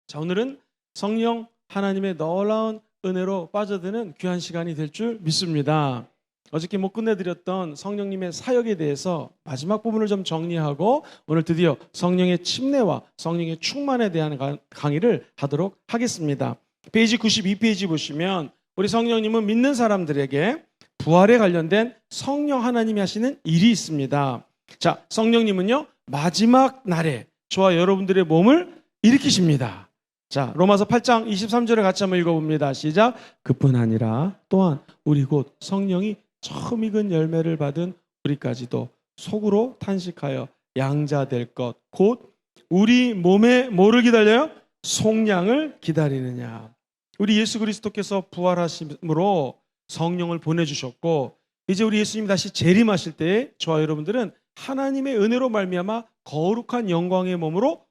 자, 오늘은 성령 하나님의 놀라운 은혜로 빠져드는 귀한 시간이 될 줄 믿습니다. 어저께 못 끝내드렸던 성령님의 사역에 대해서 마지막 부분을 좀 정리하고 오늘 드디어 성령의 침례와 성령의 충만에 대한 강의를 하도록 하겠습니다. 페이지 92페이지 보시면 우리 성령님은 믿는 사람들에게 부활에 관련된 성령 하나님이 하시는 일이 있습니다. 자, 성령님은요 마지막 날에 저와 여러분들의 몸을 일으키십니다. 자, 로마서 8장 23절을 같이 한번 읽어봅니다. 시작. 그뿐 아니라 또한 우리 곧 성령이 처음 익은 열매를 받은 우리까지도 속으로 탄식하여 양자 될 것 곧 우리 몸에 뭐를 기다려요? 속량을 기다리느냐. 우리 예수 그리스도께서 부활하심으로 성령을 보내주셨고 이제 우리 예수님이 다시 재림하실 때에 저와 여러분들은 하나님의 은혜로 말미암아 거룩한 영광의 몸으로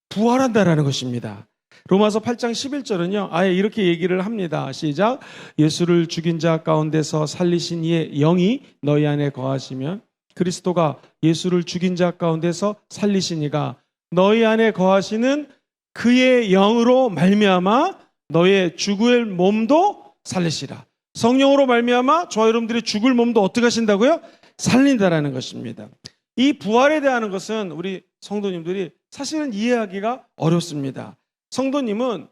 부활한다라는 것입니다. 로마서 8장 11절은요 아예 이렇게 얘기를 합니다. 시작. 예수를 죽인 자 가운데서 살리신 이의 영이 너희 안에 거하시면 그리스도가 예수를 죽인 자 가운데서 살리신 이가 너희 안에 거하시는 그의 영으로 말미암아 너의 죽을 몸도 살리시라. 성령으로 말미암아 저와 여러분들이 죽을 몸도 어떻게 하신다고요? 살린다라는 것입니다. 이 부활에 대한 것은 우리 성도님들이 사실은 이해하기가 어렵습니다. 성도님은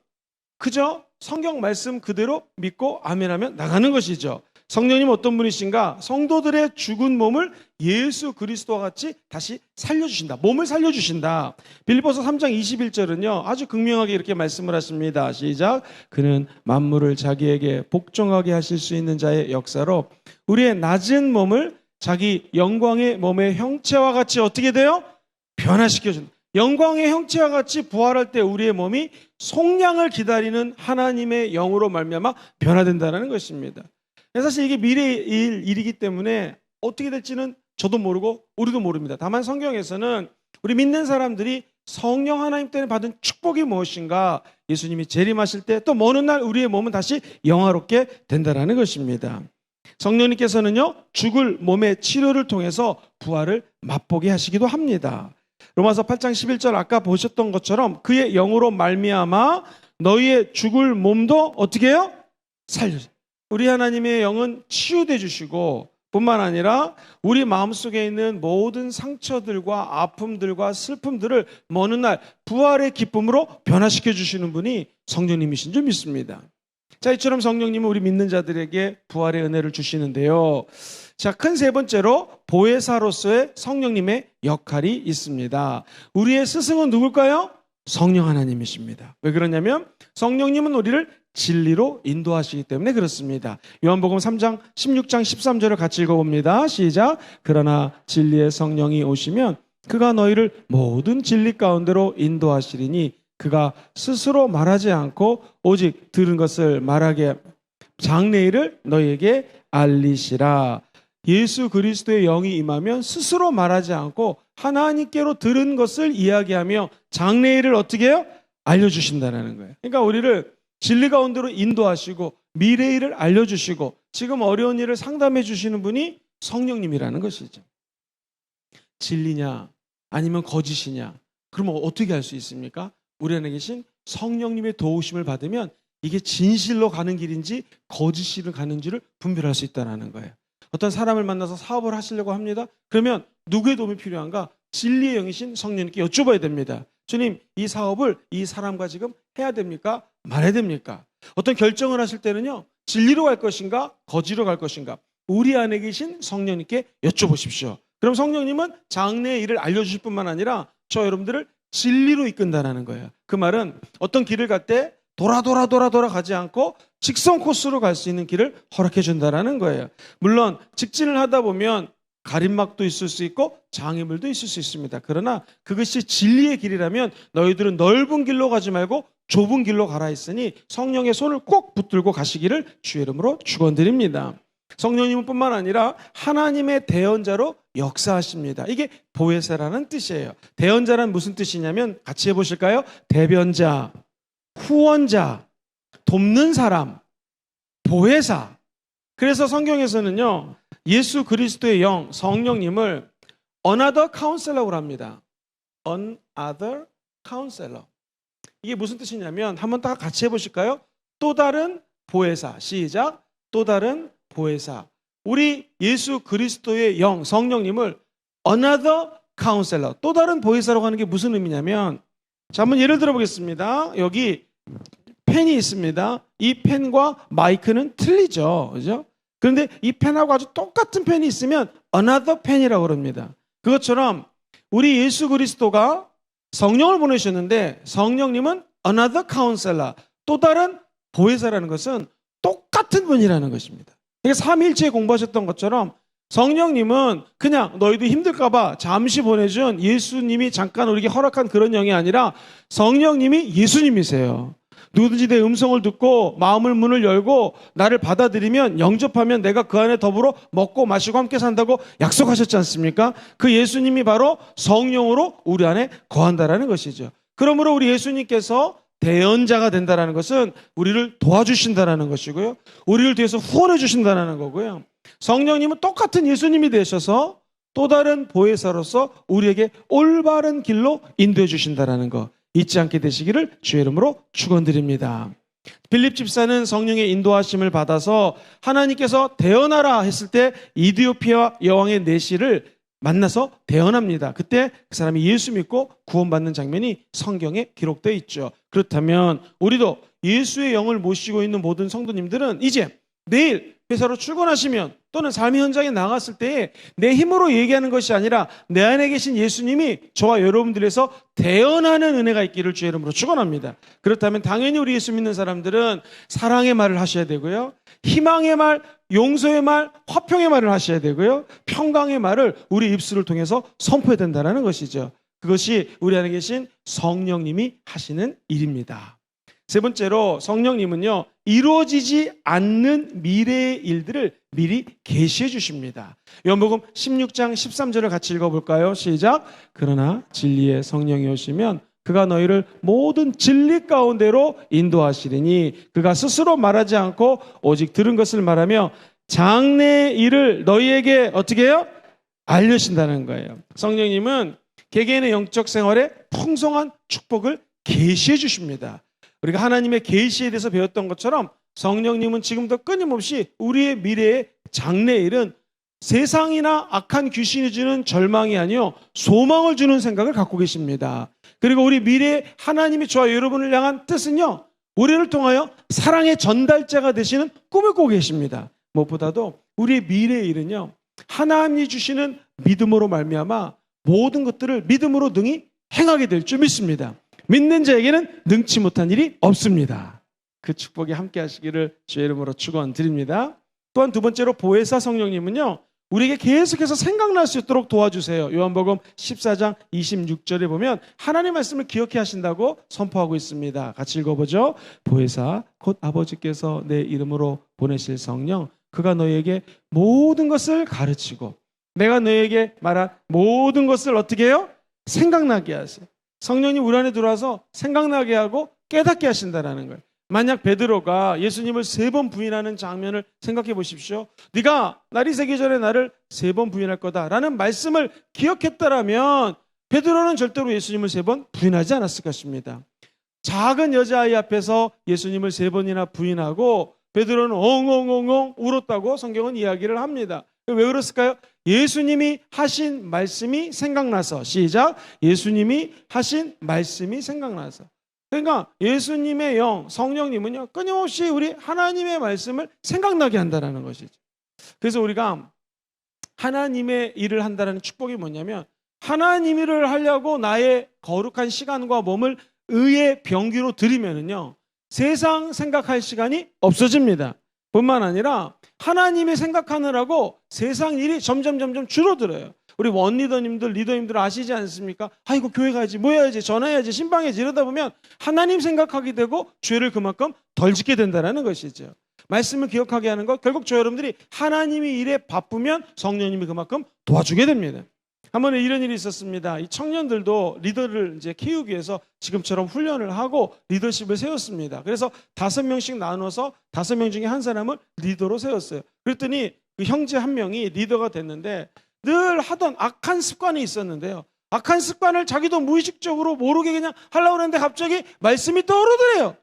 그저 성경 말씀 그대로 믿고 아멘하면 나가는 것이죠. 성령님 어떤 분이신가? 성도들의 죽은 몸을 예수 그리스도와 같이 다시 살려주신다. 몸을 살려주신다. 빌립보서 3장 21절은요 아주 극명하게 이렇게 말씀을 하십니다. 시작. 그는 만물을 자기에게 복종하게 하실 수 있는 자의 역사로 우리의 낮은 몸을 자기 영광의 몸의 형체와 같이 어떻게 돼요? 변화시켜준다. 영광의 형체와 같이 부활할 때 우리의 몸이 속량을 기다리는 하나님의 영으로 말미암아 변화된다는 것입니다. 사실 이게 미래의 일이기 때문에 어떻게 될지는 저도 모르고 우리도 모릅니다. 다만 성경에서는 우리 믿는 사람들이 성령 하나님 때문에 받은 축복이 무엇인가, 예수님이 재림하실 때 또 먼 날 우리의 몸은 다시 영화롭게 된다는 것입니다. 성령님께서는요 죽을 몸의 치료를 통해서 부활을 맛보게 하시기도 합니다. 로마서 8장 11절 아까 보셨던 것처럼 그의 영으로 말미암아 너희의 죽을 몸도 어떻게 해요? 살려줘요. 우리 하나님의 영은 치유돼 주시고 뿐만 아니라 우리 마음속에 있는 모든 상처들과 아픔들과 슬픔들을 먼 날 부활의 기쁨으로 변화시켜 주시는 분이 성령님이신 줄 믿습니다. 자, 이처럼 성령님은 우리 믿는 자들에게 부활의 은혜를 주시는데요. 자, 큰 세 번째로 보혜사로서의 성령님의 역할이 있습니다. 우리의 스승은 누굴까요? 성령 하나님이십니다. 왜 그러냐면 성령님은 우리를 진리로 인도하시기 때문에 그렇습니다. 요한복음 3장 16장 13절을 같이 읽어봅니다. 시작. 그러나 진리의 성령이 오시면 그가 너희를 모든 진리 가운데로 인도하시리니 그가 스스로 말하지 않고 오직 들은 것을 말하게 장래일을 너희에게 알리시라. 예수 그리스도의 영이 임하면 스스로 말하지 않고 하나님께로 들은 것을 이야기하며 장래일을 어떻게 해요? 알려주신다는 거예요. 그러니까 우리를 진리 가운데로 인도하시고 미래일을 알려주시고 지금 어려운 일을 상담해 주시는 분이 성령님이라는 것이죠. 진리냐 아니면 거짓이냐, 그러면 어떻게 할 수 있습니까? 우리 안에 계신 성령님의 도우심을 받으면 이게 진실로 가는 길인지 거짓으로 가는지를 분별할 수 있다는 거예요. 어떤 사람을 만나서 사업을 하시려고 합니다. 그러면 누구의 도움이 필요한가? 진리의 영이신 성령님께 여쭤봐야 됩니다. 주님, 이 사업을 이 사람과 지금 해야 됩니까? 말해야 됩니까? 어떤 결정을 하실 때는요, 진리로 갈 것인가? 거짓으로 갈 것인가? 우리 안에 계신 성령님께 여쭤보십시오. 그럼 성령님은 장래의 일을 알려주실 뿐만 아니라 저 여러분들을 진리로 이끈다는 거예요. 그 말은 어떤 길을 갈 때 돌아 가지 않고 직선 코스로 갈 수 있는 길을 허락해 준다는 거예요. 물론 직진을 하다 보면 가림막도 있을 수 있고 장애물도 있을 수 있습니다. 그러나 그것이 진리의 길이라면 너희들은 넓은 길로 가지 말고 좁은 길로 가라 했으니 성령의 손을 꼭 붙들고 가시기를 주의 이름으로 축원드립니다. 성령님은 뿐만 아니라 하나님의 대언자로 역사하십니다. 이게 보혜사라는 뜻이에요. 대언자란 무슨 뜻이냐면 같이 해보실까요? 대변자, 후원자, 돕는 사람, 보혜사. 그래서 성경에서는요 예수 그리스도의 영 성령님을 another counselor라고 합니다. another counselor. 이게 무슨 뜻이냐면 한번 다 같이 해보실까요? 또 다른 보혜사. 시작. 또 다른 보혜사. 우리 예수 그리스도의 영 성령님을 another counselor, 또 다른 보혜사라고 하는 게 무슨 의미냐면, 자, 한번 예를 들어 보겠습니다. 여기 펜이 있습니다. 이 펜과 마이크는 틀리죠. 그죠? 그런데 이 펜하고 아주 똑같은 펜이 있으면 another 펜이라고 그럽니다. 그것처럼 우리 예수 그리스도가 성령을 보내셨는데 성령님은 another counselor, 또 다른 보혜사라는 것은 똑같은 분이라는 것입니다. 그러니까 삼위일체 공부하셨던 것처럼 성령님은 그냥 너희도 힘들까봐 잠시 보내준 예수님이 잠깐 우리에게 허락한 그런 영이 아니라 성령님이 예수님이세요. 누구든지 내 음성을 듣고 마음을 문을 열고 나를 받아들이면 영접하면 내가 그 안에 더불어 먹고 마시고 함께 산다고 약속하셨지 않습니까? 그 예수님이 바로 성령으로 우리 안에 거한다라는 것이죠. 그러므로 우리 예수님께서 대언자가 된다는 것은 우리를 도와주신다는 것이고요. 우리를 뒤에서 후원해 주신다는 거고요. 성령님은 똑같은 예수님이 되셔서 또 다른 보혜사로서 우리에게 올바른 길로 인도해 주신다는 거 잊지 않게 되시기를 주의 이름으로 축원드립니다. 빌립 집사는 성령의 인도하심을 받아서 하나님께서 대언하라 했을 때 이디오피아 여왕의 내시를 만나서 대언합니다. 그때 그 사람이 예수 믿고 구원받는 장면이 성경에 기록되어 있죠. 그렇다면 우리도 예수의 영을 모시고 있는 모든 성도님들은 이제 내일 회사로 출근하시면 또는 삶의 현장에 나갔을 때 내 힘으로 얘기하는 것이 아니라 내 안에 계신 예수님이 저와 여러분들에서 대언하는 은혜가 있기를 주의 이름으로 축원합니다. 그렇다면 당연히 우리 예수 믿는 사람들은 사랑의 말을 하셔야 되고요. 희망의 말, 용서의 말, 화평의 말을 하셔야 되고요. 평강의 말을 우리 입술을 통해서 선포해야 된다는 것이죠. 그것이 우리 안에 계신 성령님이 하시는 일입니다. 세 번째로 성령님은요, 이루어지지 않는 미래의 일들을 미리 계시해 주십니다. 요한복음 16장 13절을 같이 읽어볼까요? 시작. 그러나 진리의 성령이 오시면 그가 너희를 모든 진리 가운데로 인도하시리니 그가 스스로 말하지 않고 오직 들은 것을 말하며 장래의 일을 너희에게 어떻게 해요? 알려신다는 거예요. 성령님은 개개인의 영적 생활에 풍성한 축복을 계시해 주십니다. 우리가 하나님의 계시에 대해서 배웠던 것처럼 성령님은 지금도 끊임없이 우리의 미래의 장래일은 세상이나 악한 귀신이 주는 절망이 아니요 소망을 주는 생각을 갖고 계십니다. 그리고 우리 미래의 하나님이 저와 여러분을 향한 뜻은요, 우리를 통하여 사랑의 전달자가 되시는 꿈을 꾸고 계십니다. 무엇보다도 우리의 미래의 일은요, 하나님이 주시는 믿음으로 말미암아 모든 것들을 믿음으로 능히 행하게 될 줄 믿습니다. 믿는 자에게는 능치 못한 일이 없습니다. 그 축복이 함께 하시기를 주의 이름으로 축원드립니다. 또한 두 번째로 보혜사 성령님은요, 우리에게 계속해서 생각날 수 있도록 도와주세요. 요한복음 14장 26절에 보면 하나님의 말씀을 기억해 하신다고 선포하고 있습니다. 같이 읽어보죠. 보혜사 곧 아버지께서 내 이름으로 보내실 성령, 그가 너희에게 모든 것을 가르치고 내가 너희에게 말한 모든 것을 어떻게 해요? 생각나게 하세요. 성령님 우리 안에 들어와서 생각나게 하고 깨닫게 하신다는 거예요. 만약 베드로가 예수님을 3번 부인하는 장면을 생각해 보십시오. 네가 날이 새기 전에 나를 3번 부인할 거다라는 말씀을 기억했다라면 베드로는 절대로 예수님을 3번 부인하지 않았을 것입니다. 작은 여자아이 앞에서 예수님을 3번이나 부인하고 베드로는 엉엉엉엉 울었다고 성경은 이야기를 합니다. 왜 그랬을까요? 예수님이 하신 말씀이 생각나서. 시작. 예수님이 하신 말씀이 생각나서. 그러니까 예수님의 영, 성령님은요, 끊임없이 우리 하나님의 말씀을 생각나게 한다는 것이죠. 그래서 우리가 하나님의 일을 한다는 축복이 뭐냐면, 하나님 일을 하려고 나의 거룩한 시간과 몸을 의의 병기로 드리면은요, 세상 생각할 시간이 없어집니다. 뿐만 아니라 하나님이 생각하느라고 세상 일이 점점 줄어들어요. 우리 원리더님들, 리더님들 아시지 않습니까? 아이고 교회 가야지, 뭐 해야지, 전화해야지, 신방해야지 이러다 보면 하나님 생각하게 되고 죄를 그만큼 덜 짓게 된다는 것이죠. 말씀을 기억하게 하는 것, 결국 저 여러분들이 하나님이 일에 바쁘면 성령님이 그만큼 도와주게 됩니다. 한 번에 이런 일이 있었습니다. 이 청년들도 리더를 이제 키우기 위해서 지금처럼 훈련을 하고 리더십을 세웠습니다. 그래서 5명씩 나눠서 5명 중에 한 사람을 리더로 세웠어요. 그랬더니 그 형제 한 명이 리더가 됐는데 늘 하던 악한 습관이 있었는데요. 악한 습관을 자기도 무의식적으로 모르게 그냥 하려고 하는데 갑자기 말씀이 떠오르더래요.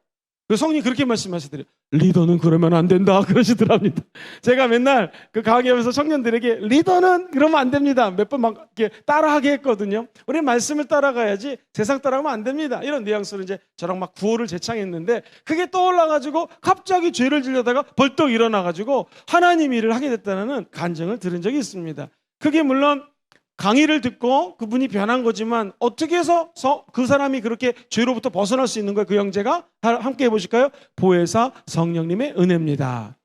그 성령이 그렇게 말씀하시더래요. 리더는 그러면 안 된다 그러시더랍니다. 제가 맨날 그 강의하면서 청년들에게 리더는 그러면 안 됩니다. 몇 번 막 이렇게 따라하게 했거든요. 우리 말씀을 따라가야지 세상 따라가면 안 됩니다. 이런 뉘앙스로 이제 저랑 막 구호를 제창했는데 그게 떠올라가지고 갑자기 죄를 지려다가 벌떡 일어나가지고 하나님 일을 하게 됐다는 간증을 들은 적이 있습니다. 그게 물론 강의를 듣고 그분이 변한 거지만 어떻게 해서 그 사람이 그렇게 죄로부터 벗어날 수 있는 거예요? 그 형제가 함께 해보실까요? 보혜사 성령님의 은혜입니다.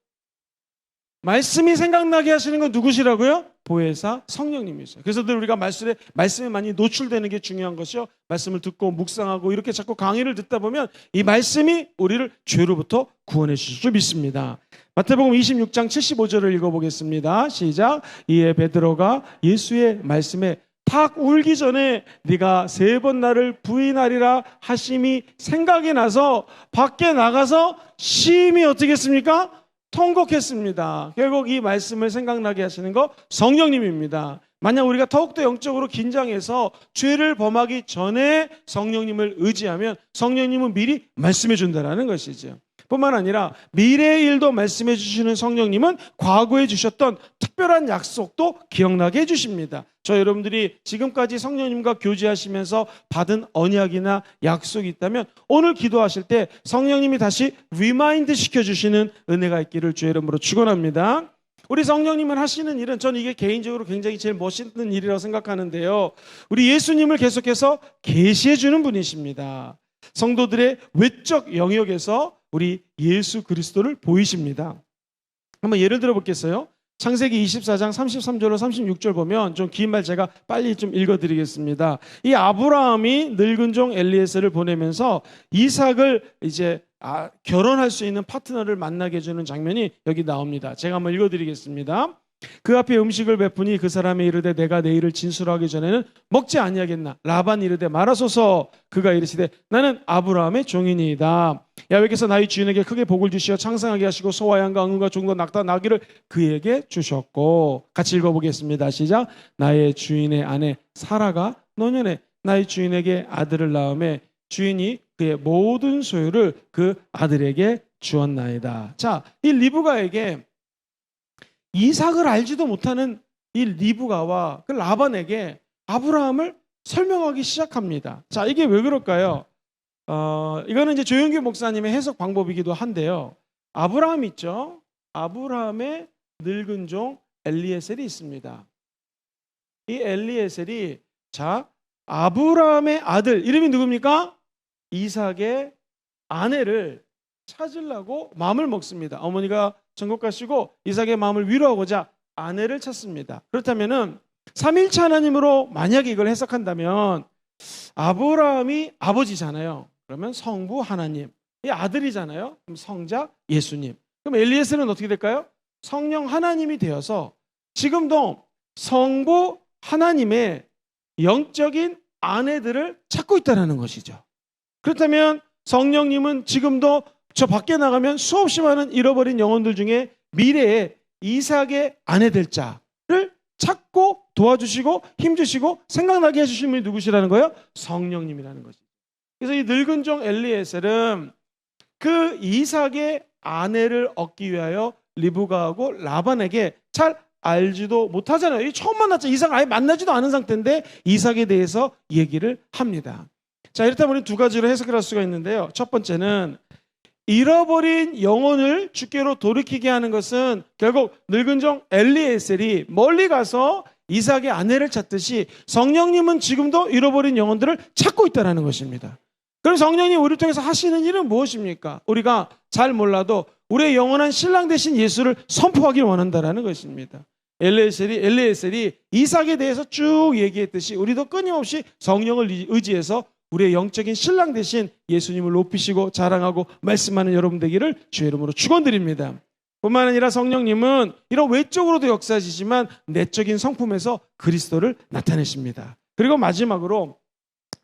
말씀이 생각나게 하시는 건 누구시라고요? 보혜사 성령님이세요. 그래서 늘 우리가 말씀에 많이 노출되는 게 중요한 것이요. 말씀을 듣고 묵상하고 이렇게 자꾸 강의를 듣다 보면 이 말씀이 우리를 죄로부터 구원해 주실 줄 믿습니다. 마태복음 26장 75절을 읽어보겠습니다. 시작. 이에 베드로가 예수의 말씀에 탁 울기 전에 네가 3번 나를 부인하리라 하심이 생각이 나서 밖에 나가서 심히 어떻게 했습니까? 통곡했습니다. 결국 이 말씀을 생각나게 하시는 거 성령님입니다. 만약 우리가 더욱더 영적으로 긴장해서 죄를 범하기 전에 성령님을 의지하면 성령님은 미리 말씀해 준다는 것이죠. 뿐만 아니라 미래의 일도 말씀해 주시는 성령님은 과거에 주셨던 특별한 약속도 기억나게 해주십니다. 저 여러분들이 지금까지 성령님과 교제하시면서 받은 언약이나 약속이 있다면 오늘 기도하실 때 성령님이 다시 리마인드 시켜주시는 은혜가 있기를 주의 이름으로 축원합니다. 우리 성령님은 하시는 일은 저는 이게 개인적으로 굉장히 제일 멋있는 일이라고 생각하는데요. 우리 예수님을 계속해서 계시해 주는 분이십니다. 성도들의 외적 영역에서 우리 예수 그리스도를 보이십니다. 한번 예를 들어 보겠어요. 창세기 24장 33절로 36절 보면 좀 긴 말 제가 빨리 좀 읽어드리겠습니다. 이 아브라함이 늙은 종 엘리에셀을 보내면서 이삭을 이제 결혼할 수 있는 파트너를 만나게 해주는 장면이 여기 나옵니다. 제가 한번 읽어드리겠습니다. 그 앞에 음식을 베푸니 그 사람이 이르되 내가 내 일을 진술하기 전에는 먹지 아니하겠나. 라반이 이르되 말하소서. 그가 이르시되 나는 아브라함의 종이니이다. 야훼께서 나의 주인에게 크게 복을 주시어 창성하게 하시고 소와 양과 응과 종과 낙타 나귀를 그에게 주셨고. 같이 읽어보겠습니다. 시작. 나의 주인의 아내 사라가 노년에 나의 주인에게 아들을 낳음에 주인이 그의 모든 소유를 그 아들에게 주었나이다. 자, 이 리브가에게 이삭을 알지도 못하는 이 리브가와 그 라반에게 아브라함을 설명하기 시작합니다. 자, 이게 왜 그럴까요? 이거는 이제 조영규 목사님의 해석 방법이기도 한데요. 아브라함 있죠? 아브라함의 늙은 종 엘리에셀이 있습니다. 이 엘리에셀이 자, 아브라함의 아들 이름이 누굽니까? 이삭의 아내를 찾으려고 마음을 먹습니다. 어머니가 천국 가시고 이삭의 마음을 위로하고자 아내를 찾습니다. 그렇다면은 삼일체 하나님으로 만약에 이걸 해석한다면 아브라함이 아버지잖아요. 그러면 성부 하나님, 이 아들이잖아요. 그럼 성자 예수님. 그럼 엘리에셀은 어떻게 될까요? 성령 하나님이 되어서 지금도 성부 하나님의 영적인 아내들을 찾고 있다는 것이죠. 그렇다면 성령님은 지금도 저 밖에 나가면 수없이 많은 잃어버린 영혼들 중에 미래에 이삭의 아내 될 자를 찾고 도와주시고 힘주시고 생각나게 해주신 분이 누구시라는 거예요? 성령님이라는 것이죠. 그래서 이 늙은 종 엘리에셀은 그 이삭의 아내를 얻기 위하여 리브가하고 라반에게 잘 알지도 못하잖아요. 처음 만났죠. 이삭 아예 만나지도 않은 상태인데 이삭에 대해서 얘기를 합니다. 자, 이렇다면 우리 두 가지로 해석을 할 수가 있는데요. 첫 번째는 잃어버린 영혼을 주께로 돌이키게 하는 것은 결국 늙은 종 엘리에셀이 멀리 가서 이삭의 아내를 찾듯이 성령님은 지금도 잃어버린 영혼들을 찾고 있다는 것입니다. 그럼 성령님 우리를 통해서 하시는 일은 무엇입니까? 우리가 잘 몰라도 우리의 영원한 신랑 되신 예수를 선포하길 원한다는 것입니다. 엘리에셀이 이삭에 대해서 쭉 얘기했듯이 우리도 끊임없이 성령을 의지해서 우리의 영적인 신랑 되신 예수님을 높이시고 자랑하고 말씀하는 여러분 되기를 주의 이름으로 축원드립니다. 뿐만 아니라 성령님은 이런 외적으로도 역사하시지만 내적인 성품에서 그리스도를 나타내십니다. 그리고 마지막으로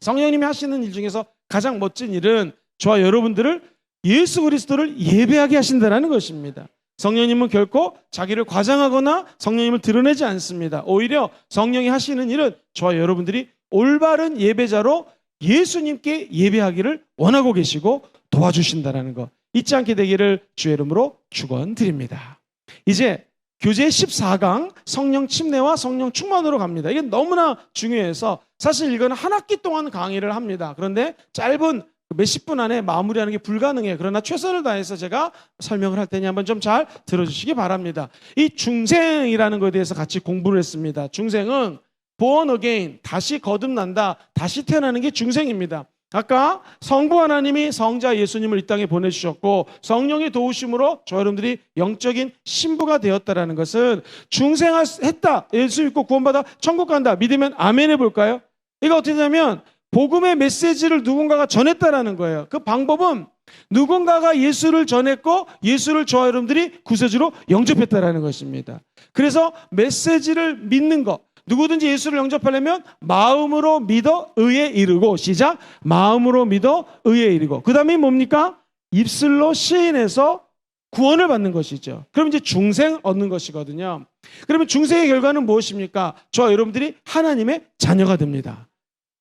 성령님이 하시는 일 중에서 가장 멋진 일은 저와 여러분들을 예수 그리스도를 예배하게 하신다는 것입니다. 성령님은 결코 자기를 과장하거나 성령님을 드러내지 않습니다. 오히려 성령이 하시는 일은 저와 여러분들이 올바른 예배자로 예수님께 예배하기를 원하고 계시고 도와주신다는 거 잊지 않게 되기를 주의 이름으로 축원드립니다. 이제 교제 14강 성령 침례와 성령 충만으로 갑니다. 이게 너무나 중요해서 사실 이거는 한 학기 동안 강의를 합니다. 그런데 짧은 몇십 분 안에 마무리하는 게 불가능해요. 그러나 최선을 다해서 제가 설명을 할 테니 한번 좀 잘 들어주시기 바랍니다. 이 중생이라는 것에 대해서 같이 공부를 했습니다. 중생은 born again, 다시 거듭난다, 다시 태어나는 게 중생입니다. 아까 성부 하나님이 성자 예수님을 이 땅에 보내주셨고 성령의 도우심으로 저 여러분들이 영적인 신부가 되었다라는 것은 중생했다, 예수 믿고 구원받아 천국 간다 믿으면 아멘 해볼까요? 이거 어떻게 되냐면 복음의 메시지를 누군가가 전했다라는 거예요. 그 방법은 누군가가 예수를 전했고 예수를 저와 여러분들이 구세주로 영접했다라는 것입니다. 그래서 메시지를 믿는 것, 누구든지 예수를 영접하려면 마음으로 믿어 의에 이르고, 시작, 마음으로 믿어 의에 이르고, 그 다음에 뭡니까? 입술로 시인해서 구원을 받는 것이죠. 그럼 이제 중생 얻는 것이거든요. 그러면 중생의 결과는 무엇입니까? 저와 여러분들이 하나님의 자녀가 됩니다.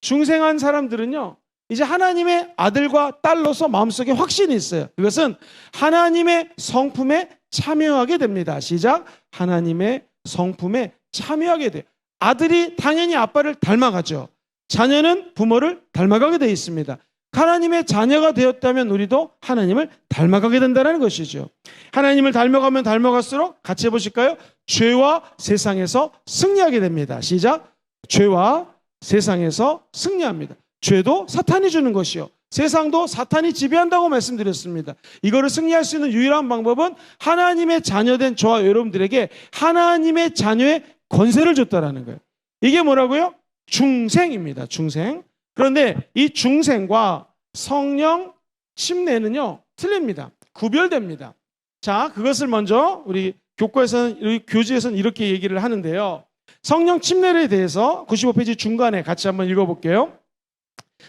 중생한 사람들은요, 이제 하나님의 아들과 딸로서 마음속에 확신이 있어요. 그것은 하나님의 성품에 참여하게 됩니다. 시작, 하나님의 성품에 참여하게 돼요. 아들이 당연히 아빠를 닮아가죠. 자녀는 부모를 닮아가게 되어 있습니다. 하나님의 자녀가 되었다면 우리도 하나님을 닮아가게 된다는 것이죠. 하나님을 닮아가면 닮아갈수록 같이 해보실까요? 죄와 세상에서 승리하게 됩니다. 시작, 죄와 세상에서 승리합니다. 죄도 사탄이 주는 것이요, 세상도 사탄이 지배한다고 말씀드렸습니다. 이거를 승리할 수 있는 유일한 방법은 하나님의 자녀된 저와 여러분들에게 하나님의 자녀의 권세를 줬다라는 거예요. 이게 뭐라고요? 중생입니다. 중생. 그런데 이 중생과 성령 침례는요, 틀립니다. 구별됩니다. 자, 그것을 먼저 우리 교지에서는 이렇게 얘기를 하는데요. 성령 침례에 대해서 95페이지 중간에 같이 한번 읽어볼게요.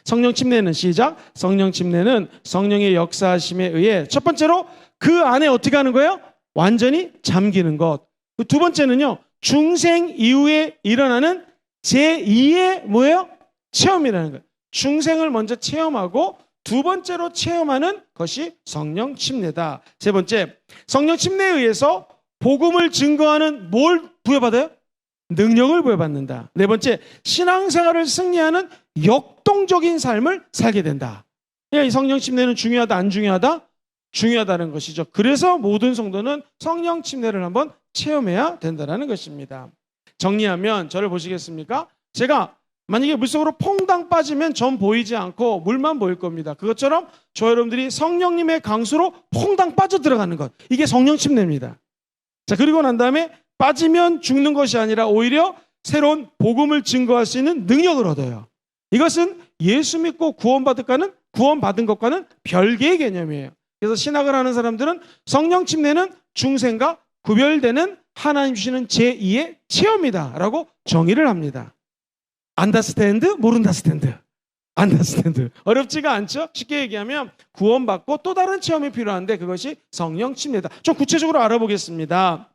성령 침례는, 시작, 성령 침례는 성령의 역사하심에 의해 첫 번째로 그 안에 어떻게 하는 거예요? 완전히 잠기는 것. 두 번째는요, 중생 이후에 일어나는 제2의 뭐예요? 체험이라는 거예요. 중생을 먼저 체험하고 두 번째로 체험하는 것이 성령 침례다. 세 번째, 성령 침례에 의해서 복음을 증거하는 뭘 부여받아요? 능력을 부여받는다. 네 번째, 신앙생활을 승리하는 역동적인 삶을 살게 된다. 그러니까 이 성령 침례는 중요하다, 안 중요하다? 중요하다는 것이죠. 그래서 모든 성도는 성령 침례를 한번 체험해야 된다는 것입니다. 정리하면 저를 보시겠습니까? 제가 만약에 물속으로 퐁당 빠지면 전 보이지 않고 물만 보일 겁니다. 그것처럼 저 여러분들이 성령님의 강수로 퐁당 빠져 들어가는 것, 이게 성령 침례입니다. 자, 그리고 난 다음에 빠지면 죽는 것이 아니라 오히려 새로운 복음을 증거할 수 있는 능력을 얻어요. 이것은 예수 믿고 구원받은 것과는 별개의 개념이에요. 그래서 신학을 하는 사람들은 성령 침례는 중생과 구별되는 하나님 주시는 제2의 체험이다라고 정의를 합니다. understand, 모른다스탠드. understand. 어렵지가 않죠? 쉽게 얘기하면 구원받고 또 다른 체험이 필요한데 그것이 성령 침례다. 좀 구체적으로 알아보겠습니다.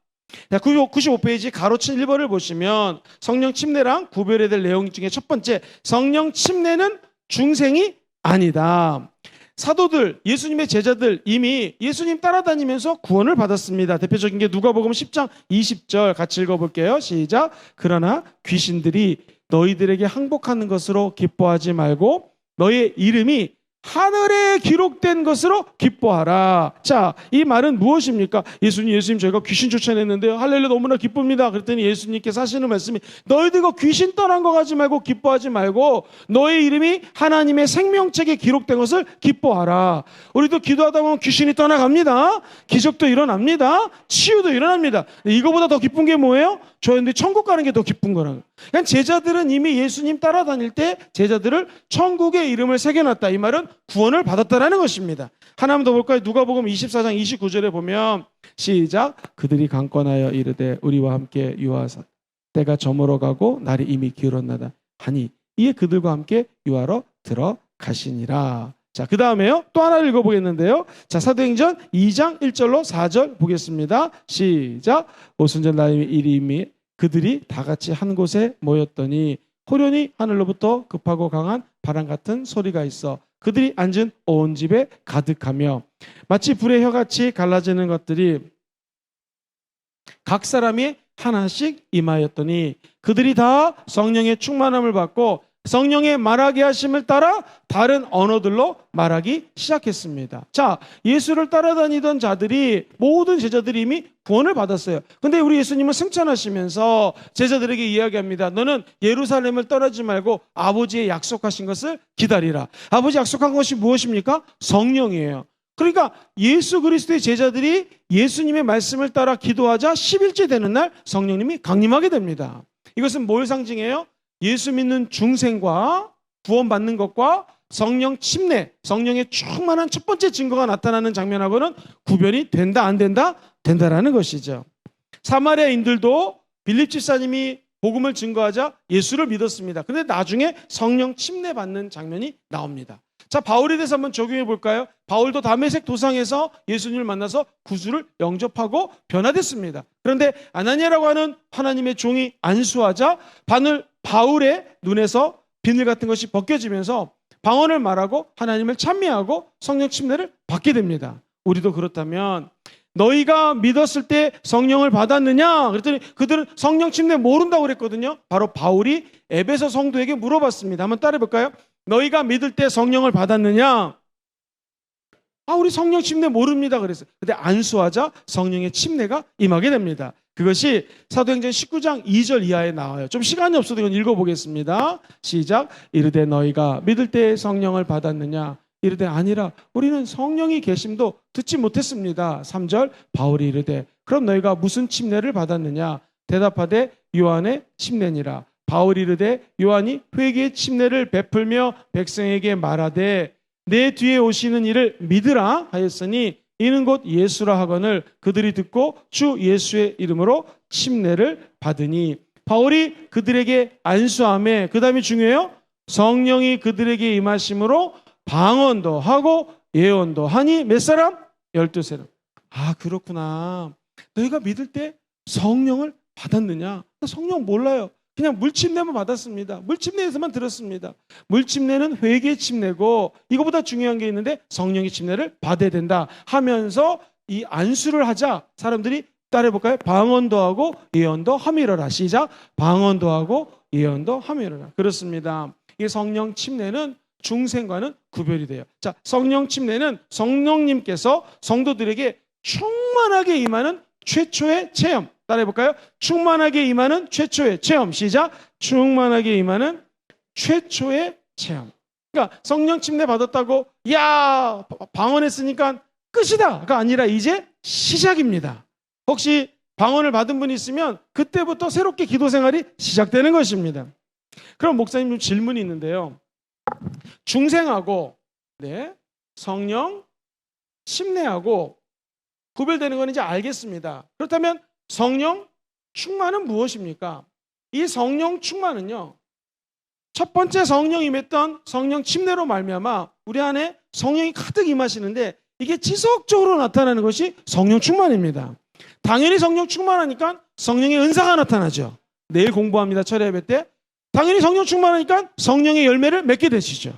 95페이지 가로친 1번을 보시면 성령 침례랑 구별해야 될 내용 중에 첫 번째, 성령 침례는 중생이 아니다. 사도들, 예수님의 제자들 이미 예수님 따라다니면서 구원을 받았습니다. 대표적인 게 누가복음 10장 20절 같이 읽어볼게요. 시작. 그러나 귀신들이 너희들에게 항복하는 것으로 기뻐하지 말고 너의 이름이 하늘에 기록된 것으로 기뻐하라. 자, 이 말은 무엇입니까? 예수님 저희가 귀신 쫓아냈는데요, 할렐루야 너무나 기쁩니다. 그랬더니 예수님께서 하시는 말씀이 너희들과 귀신 떠난 거 가지 말고 기뻐하지 말고 너의 이름이 하나님의 생명책에 기록된 것을 기뻐하라. 우리도 기도하다 보면 귀신이 떠나갑니다. 기적도 일어납니다. 치유도 일어납니다. 이거보다 더 기쁜 게 뭐예요? 저희들이 천국 가는 게 더 기쁜 거라는. 그러니까 제자들은 이미 예수님 따라다닐 때 제자들을 천국의 이름을 새겨놨다. 이 말은 구원을 받았다라는 것입니다. 하나만 더 볼까요? 누가복음 24장 29절에 보면 시작. 그들이 강권하여 이르되 우리와 함께 유하사 때가 저물어 가고 날이 이미 기울었나다 하니 이에 그들과 함께 유하러 들어가시니라. 자, 그 다음에요. 또 하나 읽어보겠는데요. 자, 사도행전 2장 1절로 4절 보겠습니다. 시작. 오순절 날이 이미 그들이 다 같이 한 곳에 모였더니 호련히 하늘로부터 급하고 강한 바람 같은 소리가 있어 그들이 앉은 온 집에 가득하며 마치 불의 혀같이 갈라지는 것들이 각 사람이 하나씩 임하였더니 그들이 다 성령의 충만함을 받고 성령의 말하게 하심을 따라 다른 언어들로 말하기 시작했습니다. 자, 예수를 따라다니던 자들이 모든 제자들이 이미 구원을 받았어요. 근데 우리 예수님은 승천하시면서 제자들에게 이야기합니다. 너는 예루살렘을 떠나지 말고 아버지의 약속하신 것을 기다리라. 아버지 약속한 것이 무엇입니까? 성령이에요. 그러니까 예수 그리스도의 제자들이 예수님의 말씀을 따라 기도하자 10일째 되는 날 성령님이 강림하게 됩니다. 이것은 뭘 상징해요? 예수 믿는 중생과 구원받는 것과 성령 침례, 성령의 충만한 첫 번째 증거가 나타나는 장면하고는 구별이 된다 안 된다? 된다라는 것이죠. 사마리아인들도 빌립 집사님이 복음을 증거하자 예수를 믿었습니다. 그런데 나중에 성령 침례 받는 장면이 나옵니다. 자, 바울에 대해서 한번 적용해 볼까요? 바울도 다메섹 도상에서 예수님을 만나서 구주를 영접하고 변화됐습니다. 그런데 아나니아라고 하는 하나님의 종이 안수하자 바울의 눈에서 비늘 같은 것이 벗겨지면서 방언을 말하고 하나님을 찬미하고 성령 침례를 받게 됩니다. 우리도 그렇다면 너희가 믿었을 때 성령을 받았느냐? 그랬더니 그들은 성령 침례 모른다고 그랬거든요. 바로 바울이 에베소 성도에게 물어봤습니다. 한번 따라해 볼까요? 너희가 믿을 때 성령을 받았느냐? 우리 성령 침례 모릅니다. 그랬어요. 근데 안수하자 성령의 침례가 임하게 됩니다. 그것이 사도행전 19장 2절 이하에 나와요. 좀 시간이 없어도 이건 읽어보겠습니다. 시작. 이르되 너희가 믿을 때 성령을 받았느냐? 이르되 아니라 우리는 성령이 계심도 듣지 못했습니다. 3절. 바울이 이르되 그럼 너희가 무슨 침례를 받았느냐? 대답하되 요한의 침례니라. 바울이 이르되 요한이 회개의 침례를 베풀며 백성에게 말하되 내 뒤에 오시는 이를 믿으라 하였으니 이는 곧 예수라 하거늘 그들이 듣고 주 예수의 이름으로 침례를 받으니 바울이 그들에게 안수하며 그 다음이 중요해요. 성령이 그들에게 임하심으로 방언도 하고 예언도 하니 몇 사람? 12사람. 그렇구나. 너희가 믿을 때 성령을 받았느냐? 성령 몰라요. 그냥 물침례만 받았습니다. 물침례에서만 들었습니다. 물침례는 회개의 침례고 이거보다 중요한 게 있는데 성령의 침례를 받아야 된다 하면서 이 안수를 하자 사람들이 따라해볼까요? 방언도 하고 예언도 하미러라. 시작. 방언도 하고 예언도 하미러라. 그렇습니다. 이 성령 침례는 중생과는 구별이 돼요. 자, 성령 침례는 성령님께서 성도들에게 충만하게 임하는 최초의 체험. 따라해볼까요? 충만하게 임하는 최초의 체험. 시작. 충만하게 임하는 최초의 체험. 그러니까 성령 침례 받았다고 야 방언했으니까 끝이다가 아니라 이제 시작입니다. 혹시 방언을 받은 분이 있으면 그때부터 새롭게 기도 생활이 시작되는 것입니다. 그럼 목사님 좀 질문이 있는데요. 중생하고 성령 침례하고 구별되는 건 이제 알겠습니다. 그렇다면 성령 충만은 무엇입니까? 이 성령 충만은요, 첫 번째 성령 임했던 성령 침례로 말미암아 우리 안에 성령이 가득 임하시는데 이게 지속적으로 나타나는 것이 성령 충만입니다. 당연히 성령 충만하니까 성령의 은사가 나타나죠. 내일 공부합니다. 철야 예배 때. 당연히 성령 충만하니까 성령의 열매를 맺게 되시죠.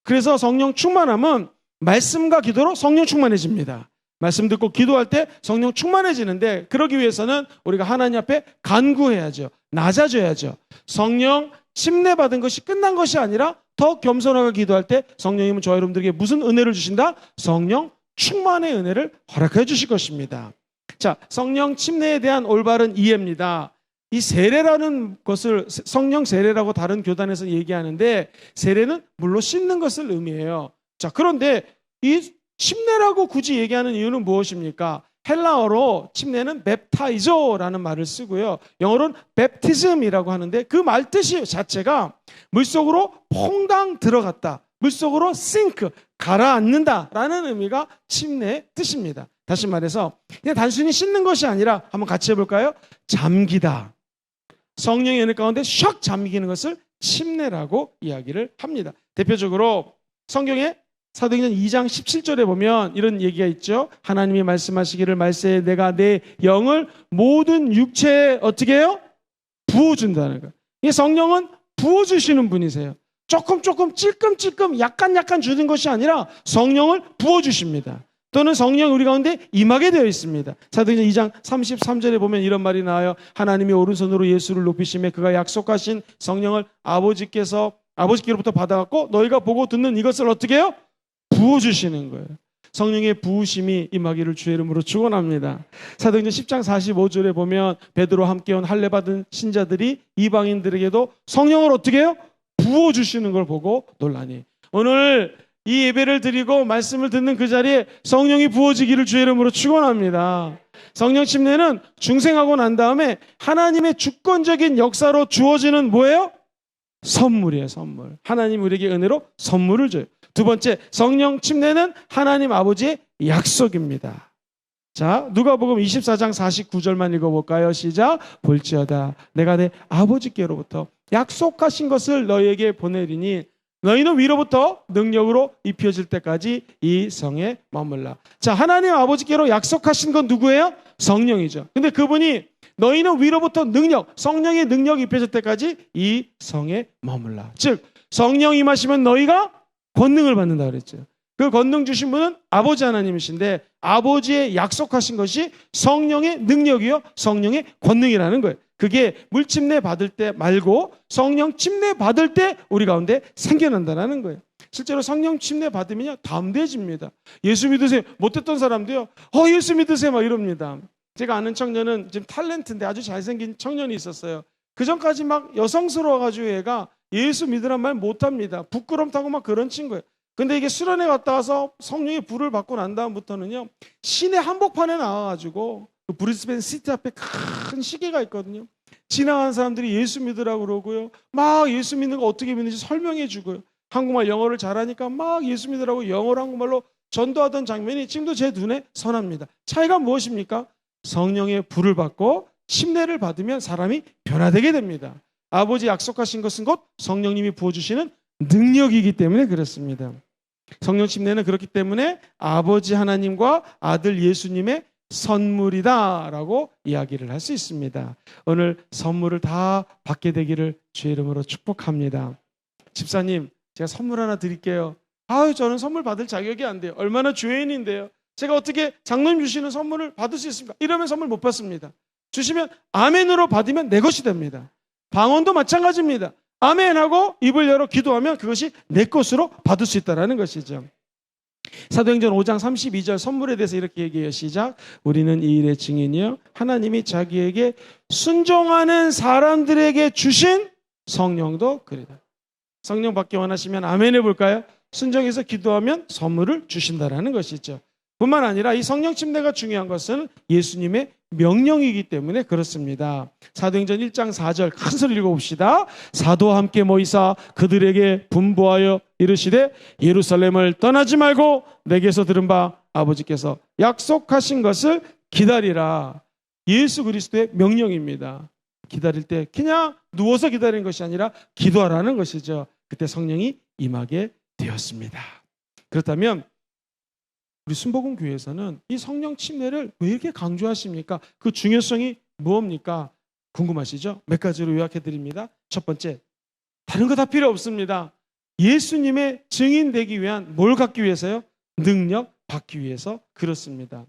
그래서 성령 충만함은 말씀과 기도로 성령 충만해집니다. 말씀 듣고 기도할 때 성령 충만해지는데 그러기 위해서는 우리가 하나님 앞에 간구해야죠. 낮아져야죠. 성령 침례 받은 것이 끝난 것이 아니라 더 겸손하게 기도할 때 성령님은 저와 여러분들에게 무슨 은혜를 주신다? 성령 충만의 은혜를 허락해 주실 것입니다. 자, 성령 침례에 대한 올바른 이해입니다. 이 세례라는 것을 성령 세례라고 다른 교단에서 얘기하는데 세례는 물로 씻는 것을 의미해요. 자, 그런데 이 침례라고 굳이 얘기하는 이유는 무엇입니까? 헬라어로 침례는 웹타이저라는 말을 쓰고요. 영어로는 베프티즘이라고 하는데 그 말 뜻이 자체가 물속으로 퐁당 들어갔다. 물속으로 싱크, 가라앉는다라는 의미가 침례의 뜻입니다. 다시 말해서 그냥 단순히 씻는 것이 아니라 한번 같이 해볼까요? 잠기다. 성령의 은혜 가운데 샥 잠기는 것을 침례라고 이야기를 합니다. 대표적으로 성경에 사도행전 2장 17절에 보면 이런 얘기가 있죠. 하나님이 말씀하시기를 말세에 내가 내 영을 모든 육체에 어떻게 해요? 부어준다는 거예요. 이 성령은 부어주시는 분이세요. 조금 찔끔찔끔 약간 주는 것이 아니라 성령을 부어주십니다. 또는 성령 우리 가운데 임하게 되어 있습니다. 사도행전 2장 33절에 보면 이런 말이 나와요. 하나님이 오른손으로 예수를 높이시매 그가 약속하신 성령을 아버지께로부터 받아갖고 너희가 보고 듣는 이것을 어떻게 해요? 부어주시는 거예요. 성령의 부으심이 임하기를 주의 이름으로 축원합니다. 사도행전 10장 45절에 보면 베드로와 함께 온 할례 받은 신자들이 이방인들에게도 성령을 어떻게 해요? 부어주시는 걸 보고 놀라니. 오늘 이 예배를 드리고 말씀을 듣는 그 자리에 성령이 부어지기를 주의 이름으로 축원합니다. 성령 침례는 중생하고 난 다음에 하나님의 주권적인 역사로 주어지는 뭐예요? 선물이에요. 선물. 하나님 우리에게 은혜로 선물을 줘요. 두 번째, 성령 침례는 하나님 아버지의 약속입니다. 자, 누가복음 24장 49절만 읽어볼까요? 시작. 볼지어다 내가 내 아버지께로부터 약속하신 것을 너희에게 보내리니 너희는 위로부터 능력으로 입혀질 때까지 이 성에 머물라. 자, 하나님 아버지께로 약속하신 건 누구예요? 성령이죠. 근데 그분이 너희는 위로부터 성령의 능력이 입혀질 때까지 이 성에 머물라. 즉 성령 임하시면 너희가 권능을 받는다 그랬죠. 그 권능 주신 분은 아버지 하나님이신데 아버지의 약속하신 것이 성령의 능력이요 성령의 권능이라는 거예요. 그게 물 침례 받을 때 말고 성령 침례 받을 때 우리 가운데 생겨난다는 거예요. 실제로 성령 침례 받으면요 담대해집니다. 예수 믿으세요. 못했던 사람도요 예수 믿으세요 막 이럽니다. 제가 아는 청년은 지금 탤런트인데 아주 잘생긴 청년이 있었어요. 그전까지 막 여성스러워가지고 얘가 예수 믿으란 말 못합니다. 부끄럼 타고 막 그런 친구예요. 근데 이게 수련회 갔다 와서 성령의 불을 받고 난 다음부터는요 시내 한복판에 나와가지고 그 브리스벤 시티 앞에 큰 시계가 있거든요. 지나가는 사람들이 예수 믿으라고 그러고요. 막 예수 믿는 거 어떻게 믿는지 설명해 주고요. 한국말 영어를 잘하니까 막 예수 믿으라고 영어로 한국말로 전도하던 장면이 지금도 제 눈에 선합니다. 차이가 무엇입니까? 성령의 불을 받고 침례를 받으면 사람이 변화되게 됩니다. 아버지 약속하신 것은 곧 성령님이 부어주시는 능력이기 때문에 그렇습니다. 성령 침례는 그렇기 때문에 아버지 하나님과 아들 예수님의 선물이다라고 이야기를 할 수 있습니다. 오늘 선물을 다 받게 되기를 주의 이름으로 축복합니다. 집사님, 제가 선물 하나 드릴게요. 저는 선물 받을 자격이 안 돼요. 얼마나 죄인인데요. 제가 어떻게 장로님 주시는 선물을 받을 수 있습니까? 이러면 선물 못 받습니다. 주시면 아멘으로 받으면 내 것이 됩니다. 방언도 마찬가지입니다. 아멘하고 입을 열어 기도하면 그것이 내 것으로 받을 수 있다는 것이죠. 사도행전 5장 32절 선물에 대해서 이렇게 얘기해요. 시작. 우리는 이 일의 증인이요 하나님이 자기에게 순종하는 사람들에게 주신 성령도 그리다. 성령 받기 원하시면 아멘 해볼까요? 순종해서 기도하면 선물을 주신다라는 것이죠. 뿐만 아니라 이 성령 침례가 중요한 것은 예수님의 명령이기 때문에 그렇습니다. 사도행전 1장 4절 큰 소리 읽어봅시다. 사도와 함께 모이사 그들에게 분부하여 이르시되 예루살렘을 떠나지 말고 내게서 들은 바 아버지께서 약속하신 것을 기다리라. 예수 그리스도의 명령입니다. 기다릴 때 그냥 누워서 기다리는 것이 아니라 기도하라는 것이죠. 그때 성령이 임하게 되었습니다. 그렇다면 우리 순복음 교회에서는 이 성령 침례를 왜 이렇게 강조하십니까? 그 중요성이 무엇입니까? 궁금하시죠? 몇 가지로 요약해 드립니다. 첫 번째, 다른 거 다 필요 없습니다. 예수님의 증인 되기 위한 뭘 갖기 위해서요? 능력 받기 위해서 그렇습니다.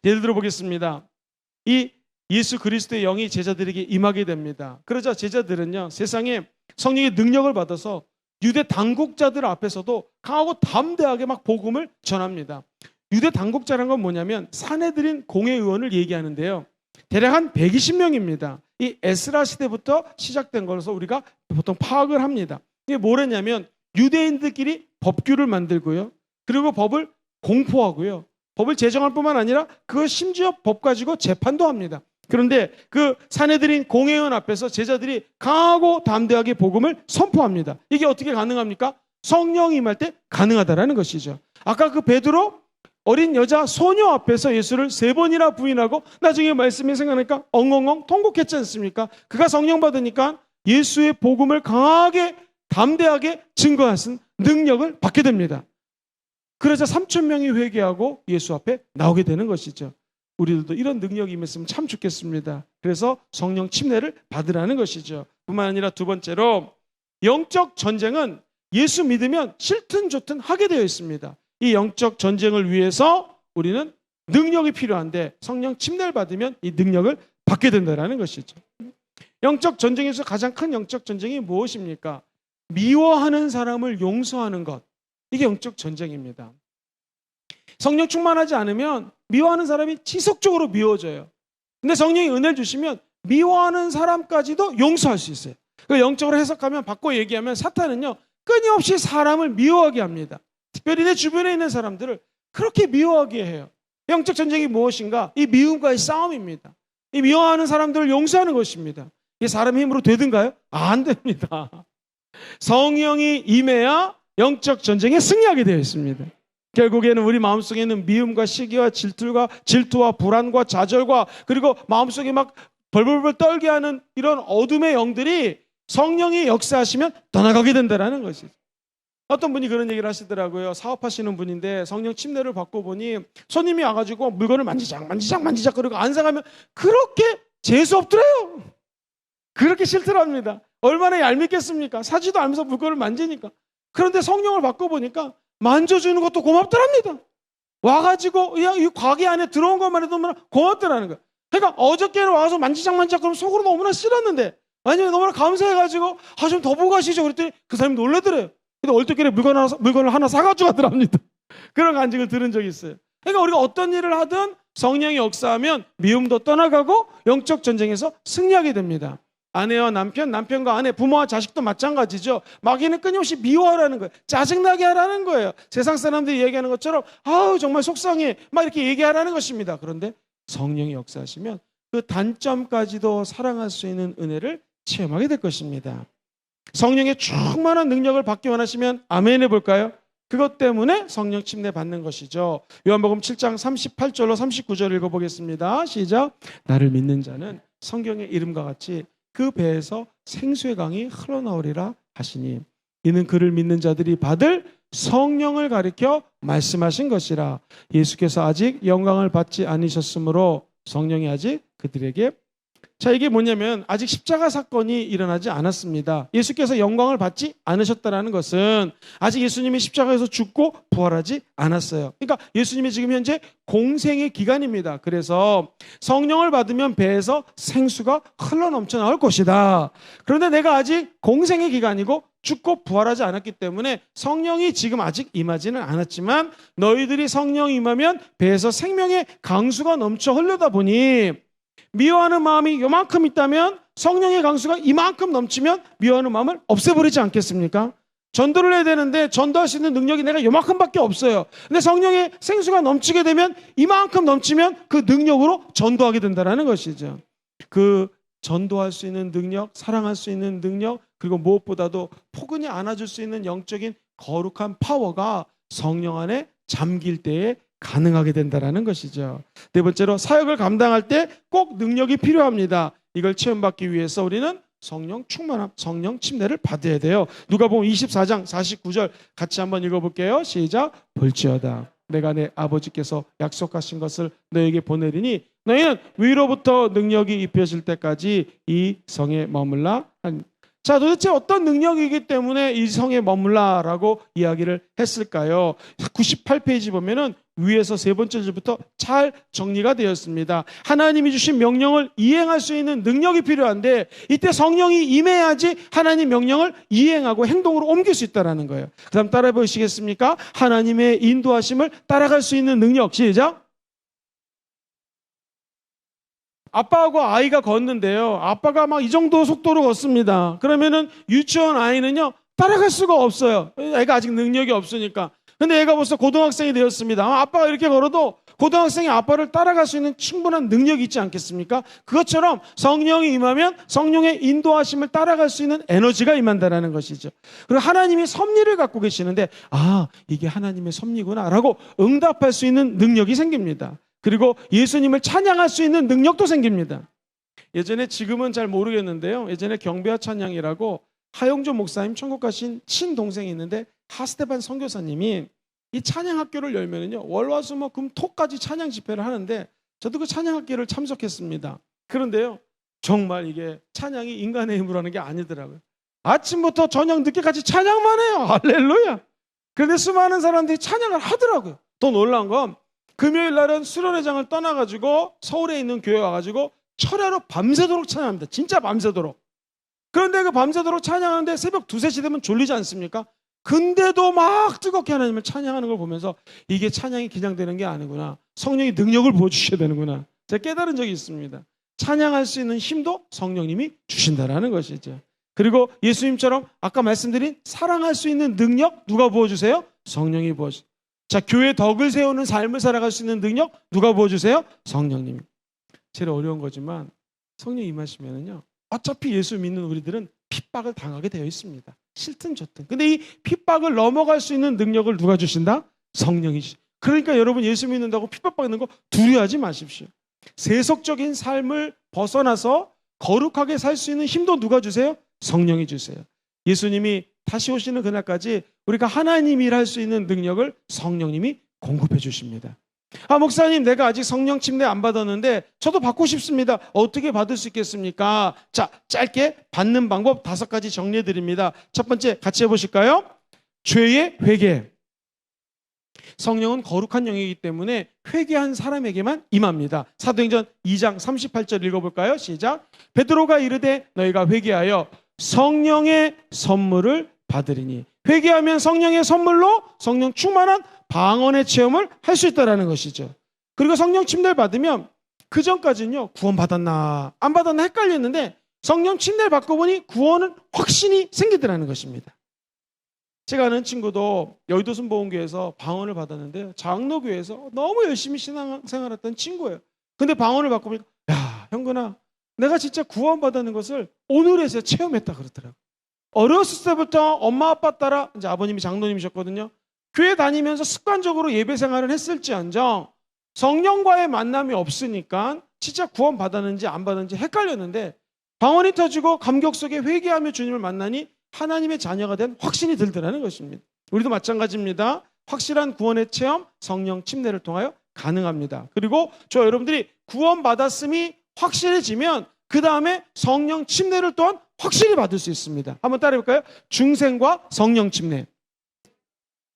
예를 들어 보겠습니다. 이 예수 그리스도의 영이 제자들에게 임하게 됩니다. 그러자 제자들은요 세상에 성령의 능력을 받아서 유대 당국자들 앞에서도 강하고 담대하게 막 복음을 전합니다. 유대 당국자란 건 뭐냐면 사내들인 공회의원을 얘기하는데요. 대략 한 120명입니다. 이 에스라 시대부터 시작된 거라서 우리가 보통 파악을 합니다. 이게 뭐랬냐면 유대인들끼리 법규를 만들고요. 그리고 법을 공포하고요. 법을 제정할 뿐만 아니라 그 심지어 법 가지고 재판도 합니다. 그런데 그 사내들인 공회의원 앞에서 제자들이 강하고 담대하게 복음을 선포합니다. 이게 어떻게 가능합니까? 성령이 임할 때 가능하다라는 것이죠. 아까 그 베드로 어린 여자 소녀 앞에서 예수를 3번이나 부인하고 나중에 말씀이 생각나니까 엉엉엉 통곡했지 않습니까? 그가 성령 받으니까 예수의 복음을 강하게 담대하게 증거하신 능력을 받게 됩니다. 그러자 3,000명이 회개하고 예수 앞에 나오게 되는 것이죠. 우리들도 이런 능력이 임했으면 참 좋겠습니다. 그래서 성령 침례를 받으라는 것이죠. 뿐만 아니라 두 번째로 영적 전쟁은 예수 믿으면 싫든 좋든 하게 되어 있습니다. 이 영적 전쟁을 위해서 우리는 능력이 필요한데 성령 침례를 받으면 이 능력을 받게 된다는 것이죠. 영적 전쟁에서 가장 큰 영적 전쟁이 무엇입니까? 미워하는 사람을 용서하는 것. 이게 영적 전쟁입니다. 성령 충만하지 않으면 미워하는 사람이 지속적으로 미워져요. 근데 성령이 은혜를 주시면 미워하는 사람까지도 용서할 수 있어요. 그 영적으로 해석하면, 바꿔 얘기하면 사탄은요, 끊임없이 사람을 미워하게 합니다. 특별히 내 주변에 있는 사람들을 그렇게 미워하게 해요. 영적 전쟁이 무엇인가? 이 미움과의 싸움입니다. 이 미워하는 사람들을 용서하는 것입니다. 이게 사람의 힘으로 되든가요? 안 됩니다. 성령이 임해야 영적 전쟁에 승리하게 되어 있습니다. 결국에는 우리 마음속에 있는 미움과 시기와 질투와 불안과 좌절과 그리고 마음속에 막 벌벌벌 떨게 하는 이런 어둠의 영들이 성령이 역사하시면 떠나가게 된다는 것이죠. 어떤 분이 그런 얘기를 하시더라고요. 사업하시는 분인데 성령 침례를 받고 보니 손님이 와가지고 물건을 만지작 그러고 안상하면 그렇게 재수 없더래요. 그렇게 싫더랍니다. 얼마나 얄밉겠습니까? 사지도 않으면서 물건을 만지니까. 그런데 성령을 받고 보니까 만져주는 것도 고맙더랍니다. 와가지고 그냥 이 가게 안에 들어온 것만 해도 너무나 고맙더라는 거예요. 그러니까 어저께는 와서 만지작 그러면 속으로 너무나 싫었는데 아니면 너무나 감사해가지고 좀 더 보고 가시죠. 그랬더니 그 사람이 놀래더래요. 근데 얼떨결에 물건을 하나 사가지고 가더랍니다. 그런 간증을 들은 적이 있어요. 그러니까 우리가 어떤 일을 하든 성령이 역사하면 미움도 떠나가고 영적 전쟁에서 승리하게 됩니다. 아내와 남편과 아내, 부모와 자식도 마찬가지죠. 마귀는 끊임없이 미워하라는 거예요. 짜증나게 하라는 거예요. 세상 사람들이 얘기하는 것처럼 아우 정말 속상해 막 이렇게 얘기하라는 것입니다. 그런데 성령이 역사하시면 그 단점까지도 사랑할 수 있는 은혜를 체험하게 될 것입니다. 성령의 충만한 능력을 받기 원하시면 아멘 해볼까요? 그것 때문에 성령 침례 받는 것이죠. 요한복음 7장 38절로 39절 읽어보겠습니다. 시작. 나를 믿는 자는 성경의 이름과 같이 그 배에서 생수의 강이 흘러나오리라 하시니 이는 그를 믿는 자들이 받을 성령을 가리켜 말씀하신 것이라. 예수께서 아직 영광을 받지 않으셨으므로 성령이 아직 그들에게 자, 이게 뭐냐면 아직 십자가 사건이 일어나지 않았습니다. 예수께서 영광을 받지 않으셨다는 것은 아직 예수님이 십자가에서 죽고 부활하지 않았어요. 그러니까 예수님이 지금 현재 공생의 기간입니다. 그래서 성령을 받으면 배에서 생수가 흘러넘쳐 나올 것이다. 그런데 내가 아직 공생의 기간이고 죽고 부활하지 않았기 때문에 성령이 지금 아직 임하지는 않았지만 너희들이 성령이 임하면 배에서 생명의 강수가 넘쳐 흘러다 보니 미워하는 마음이 요만큼 있다면 성령의 강수가 이만큼 넘치면 미워하는 마음을 없애버리지 않겠습니까? 전도를 해야 되는데 전도할 수 있는 능력이 내가 요만큼밖에 없어요. 근데 성령의 생수가 넘치게 되면 이만큼 넘치면 그 능력으로 전도하게 된다는 것이죠. 그 전도할 수 있는 능력, 사랑할 수 있는 능력, 그리고 무엇보다도 포근히 안아줄 수 있는 영적인 거룩한 파워가 성령 안에 잠길 때에 가능하게 된다는 것이죠. 네 번째로 사역을 감당할 때 꼭 능력이 필요합니다. 이걸 체험받기 위해서 우리는 성령 충만함, 성령 침례를 받아야 돼요. 누가복음 24장 49절 같이 한번 읽어볼게요. 시작. 볼지어다 내가 내 아버지께서 약속하신 것을 너에게 보내리니 너희는 위로부터 능력이 입혀질 때까지 이 성에 머물라. 자, 도대체 어떤 능력이기 때문에 이 성에 머물라라고 이야기를 했을까요? 98페이지 보면은 위에서 세 번째 줄부터 잘 정리가 되었습니다. 하나님이 주신 명령을 이행할 수 있는 능력이 필요한데 이때 성령이 임해야지 하나님 명령을 이행하고 행동으로 옮길 수 있다는 거예요. 그 다음 따라해 보시겠습니까? 하나님의 인도하심을 따라갈 수 있는 능력. 시작. 아빠하고 아이가 걷는데요. 아빠가 막 이 정도 속도로 걷습니다. 그러면은 유치원 아이는요, 따라갈 수가 없어요. 애가 아직 능력이 없으니까. 근데 애가 벌써 고등학생이 되었습니다. 아빠가 이렇게 걸어도 고등학생이 아빠를 따라갈 수 있는 충분한 능력이 있지 않겠습니까? 그것처럼 성령이 임하면 성령의 인도하심을 따라갈 수 있는 에너지가 임한다는 것이죠. 그리고 하나님이 섭리를 갖고 계시는데 이게 하나님의 섭리구나 라고 응답할 수 있는 능력이 생깁니다. 그리고 예수님을 찬양할 수 있는 능력도 생깁니다. 예전에, 지금은 잘 모르겠는데요, 예전에 경배와 찬양이라고 하용조 목사님 천국 가신 친동생이 있는데 하스테반 선교사님이 이 찬양학교를 열면은요, 월화수목금토까지 찬양 집회를 하는데 저도 그 찬양학교를 참석했습니다. 그런데요, 정말 이게 찬양이 인간의 힘으로 하는 게 아니더라고요. 아침부터 저녁 늦게까지 찬양만 해요. 할렐루야. 그런데 수많은 사람들이 찬양을 하더라고요. 더 놀라운 건 금요일 날은 수련회장을 떠나가지고 서울에 있는 교회 와가지고 철야로 밤새도록 찬양합니다. 진짜 밤새도록. 그런데 그 밤새도록 찬양하는데 새벽 2, 3시 되면 졸리지 않습니까? 근데도 막 뜨겁게 하나님을 찬양하는 걸 보면서 이게 찬양이 그냥 되는 게 아니구나. 성령이 능력을 부어주셔야 되는구나. 제가 깨달은 적이 있습니다. 찬양할 수 있는 힘도 성령님이 주신다라는 것이죠. 그리고 예수님처럼 아까 말씀드린 사랑할 수 있는 능력 누가 부어주세요? 성령이 부어주세요. 자, 교회 덕을 세우는 삶을 살아갈 수 있는 능력 누가 부어주세요? 성령님이. 제일 어려운 거지만 성령이 임하시면은요, 어차피 예수 믿는 우리들은 핍박을 당하게 되어 있습니다. 싫든 좋든. 근데 이 핍박을 넘어갈 수 있는 능력을 누가 주신다? 성령이 주신다. 그러니까 여러분 예수 믿는다고 핍박받는 거 두려워하지 마십시오. 세속적인 삶을 벗어나서 거룩하게 살 수 있는 힘도 누가 주세요? 성령이 주세요. 예수님이 다시 오시는 그날까지 우리가 하나님 일할 수 있는 능력을 성령님이 공급해 주십니다. 아, 목사님, 내가 아직 성령 침례 안 받았는데 저도 받고 싶습니다. 어떻게 받을 수 있겠습니까? 자, 짧게 받는 방법 5가지 정리해 드립니다. 첫 번째 같이 해보실까요? 죄의 회개. 성령은 거룩한 영이기 때문에 회개한 사람에게만 임합니다. 사도행전 2장 38절 읽어볼까요? 시작. 베드로가 이르되 너희가 회개하여 성령의 선물을 받으리니. 회개하면 성령의 선물로 성령 충만한 방언의 체험을 할 수 있다는 것이죠. 그리고 성령 침례를 받으면 그 전까지는요, 구원 받았나 안 받았나 헷갈렸는데 성령 침례를 받고 보니 구원은 확신이 생기더라는 것입니다. 제가 아는 친구도 여의도 순복음교회에서 방언을 받았는데요, 장로교회에서 너무 열심히 신앙생활했던 친구예요. 근데 방언을 받고 보니까 야, 형근아, 내가 진짜 구원 받았는 것을 오늘에서 체험했다 그러더라고요. 어렸을 때부터 엄마 아빠 따라, 이제 아버님이 장로님이셨거든요, 교회 다니면서 습관적으로 예배 생활을 했을지언정 성령과의 만남이 없으니까 진짜 구원 받았는지 안 받았는지 헷갈렸는데 방언이 터지고 감격 속에 회개하며 주님을 만나니 하나님의 자녀가 된 확신이 들더라는 것입니다. 우리도 마찬가지입니다. 확실한 구원의 체험, 성령 침례를 통하여 가능합니다. 그리고 저 여러분들이 구원 받았음이 확실해지면 그 다음에 성령 침례를 또한 확실히 받을 수 있습니다. 한번 따라해볼까요? 중생과 성령 침례.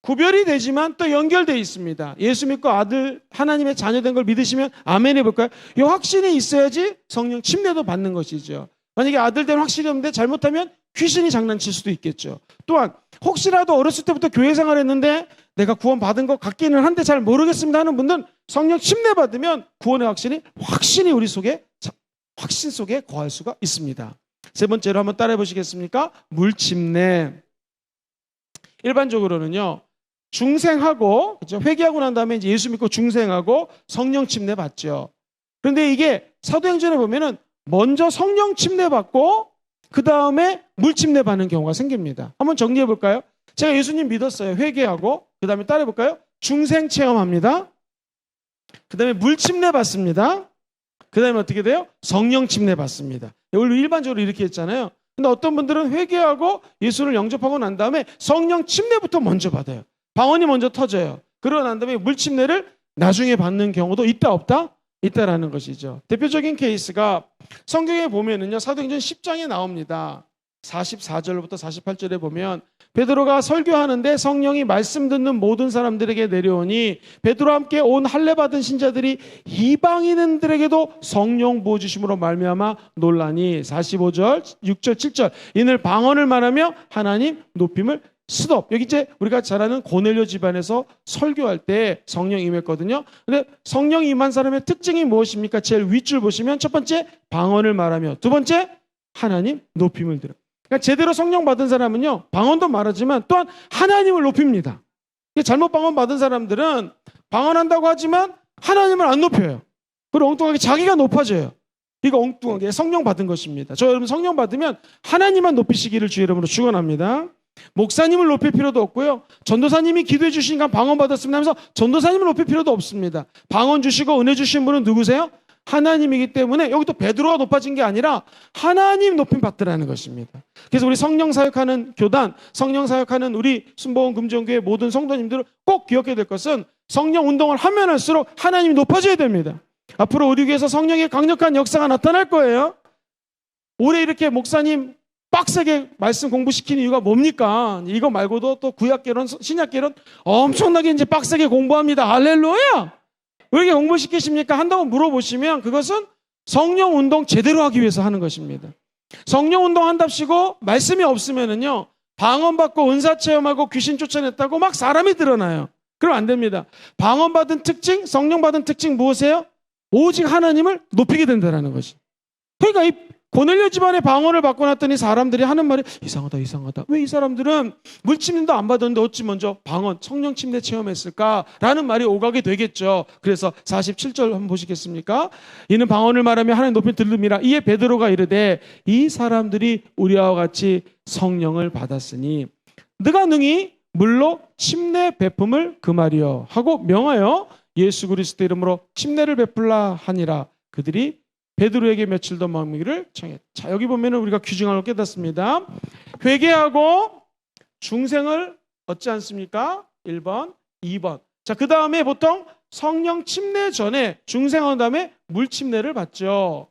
구별이 되지만 또 연결되어 있습니다. 예수 믿고 아들 하나님의 자녀된 걸 믿으시면 아멘 해볼까요? 이 확신이 있어야지 성령 침례도 받는 것이죠. 만약에 아들 된 확신이 없는데 잘못하면 귀신이 장난칠 수도 있겠죠. 또한 혹시라도 어렸을 때부터 교회 생활했는데 내가 구원 받은 것 같기는 한데 잘 모르겠습니다 하는 분들은 성령 침례 받으면 구원의 확신이 우리 속에, 확신 속에 거할 수가 있습니다. 세 번째로 한번 따라해 보시겠습니까? 물 침례. 일반적으로는요, 중생하고, 그렇죠? 회개하고 난 다음에 이제 예수 믿고 중생하고 성령 침례 받죠. 그런데 이게 사도행전에 보면은 먼저 성령 침례 받고 그 다음에 물 침례 받는 경우가 생깁니다. 한번 정리해 볼까요? 제가 예수님 믿었어요. 회개하고 그 다음에 따라해 볼까요? 중생 체험합니다. 그 다음에 물 침례 받습니다. 그 다음에 어떻게 돼요? 성령 침례 받습니다. 원래 일반적으로 이렇게 했잖아요. 근데 어떤 분들은 회개하고 예수를 영접하고 난 다음에 성령 침례부터 먼저 받아요. 방언이 먼저 터져요. 그러고 난 다음에 물 침례를 나중에 받는 경우도 있다 없다? 있다라는 것이죠. 대표적인 케이스가 성경에 보면은요, 사도행전 10장에 나옵니다. 44절부터 48절에 보면 베드로가 설교하는데 성령이 말씀 듣는 모든 사람들에게 내려오니 베드로와 함께 온 할례 받은 신자들이 이방인들에게도 성령 부어 주심으로 말미암아 놀라니. 45절, 6절, 7절 이늘 방언을 말하며 하나님 높임을 스톱. 여기 이제 우리가 잘 아는 고넬료 집안에서 설교할 때 성령이 임했거든요. 근데 성령이 임한 사람의 특징이 무엇입니까? 제일 윗줄 보시면 첫 번째 방언을 말하며, 두 번째 하나님 높임을 들어. 그러니까 제대로 성령 받은 사람은요, 방언도 말하지만 또한 하나님을 높입니다. 잘못 방언 받은 사람들은 방언한다고 하지만 하나님을 안 높여요. 그리고 엉뚱하게 자기가 높아져요. 이거 엉뚱하게 성령 받은 것입니다. 저 여러분 성령 받으면 하나님만 높이시기를 주의 이름으로 축원합니다. 목사님을 높일 필요도 없고요, 전도사님이 기도해 주시니까 방언 받았습니다 하면서 전도사님을 높일 필요도 없습니다. 방언 주시고 은혜 주신 분은 누구세요? 하나님이기 때문에 여기 또 베드로가 높아진 게 아니라 하나님 높임 받더라는 것입니다. 그래서 우리 성령 사역하는 교단, 성령 사역하는 우리 순복음 금정교회 모든 성도님들은 꼭 기억해야 될 것은 성령 운동을 하면 할수록 하나님이 높아져야 됩니다. 앞으로 우리 교회에서 성령의 강력한 역사가 나타날 거예요. 올해 이렇게 목사님 빡세게 말씀 공부시키는 이유가 뭡니까? 이거 말고도 또 구약계론, 신약계론 엄청나게 이제 빡세게 공부합니다. 할렐루야! 왜 이렇게 공부시키십니까? 한다고 물어보시면 그것은 성령 운동 제대로 하기 위해서 하는 것입니다. 성령 운동 한답시고 말씀이 없으면은요, 방언받고 은사 체험하고 귀신 쫓아냈다고 막 사람이 드러나요. 그럼 안 됩니다. 방언받은 특징, 성령 받은 특징 무엇이에요? 오직 하나님을 높이게 된다는 것이. 그러니까 이 고넬료 집안의 방언을 받고 났더니 사람들이 하는 말이 이상하다, 이상하다. 왜 이 사람들은 물침도 안 받았는데 어찌 먼저 방언, 성령 침례 체험했을까라는 말이 오가게 되겠죠. 그래서 47절 한번 보시겠습니까? 이는 방언을 말하며 하나님 높이 들음이라. 이에 베드로가 이르되 이 사람들이 우리와 같이 성령을 받았으니 너가 능히 물로 침례 베품을 금하리요 하고 명하여 예수 그리스도 이름으로 침례를 베풀라 하니라. 그들이 베드로에게 며칠 더 머무기를 청했다. 자, 여기 보면은 우리가 귀중한 걸 깨닫습니다. 회개하고 중생을 얻지 않습니까? 1번, 2번. 자, 그 다음에 보통 성령 침례 전에 중생한 다음에 물 침례를 받죠.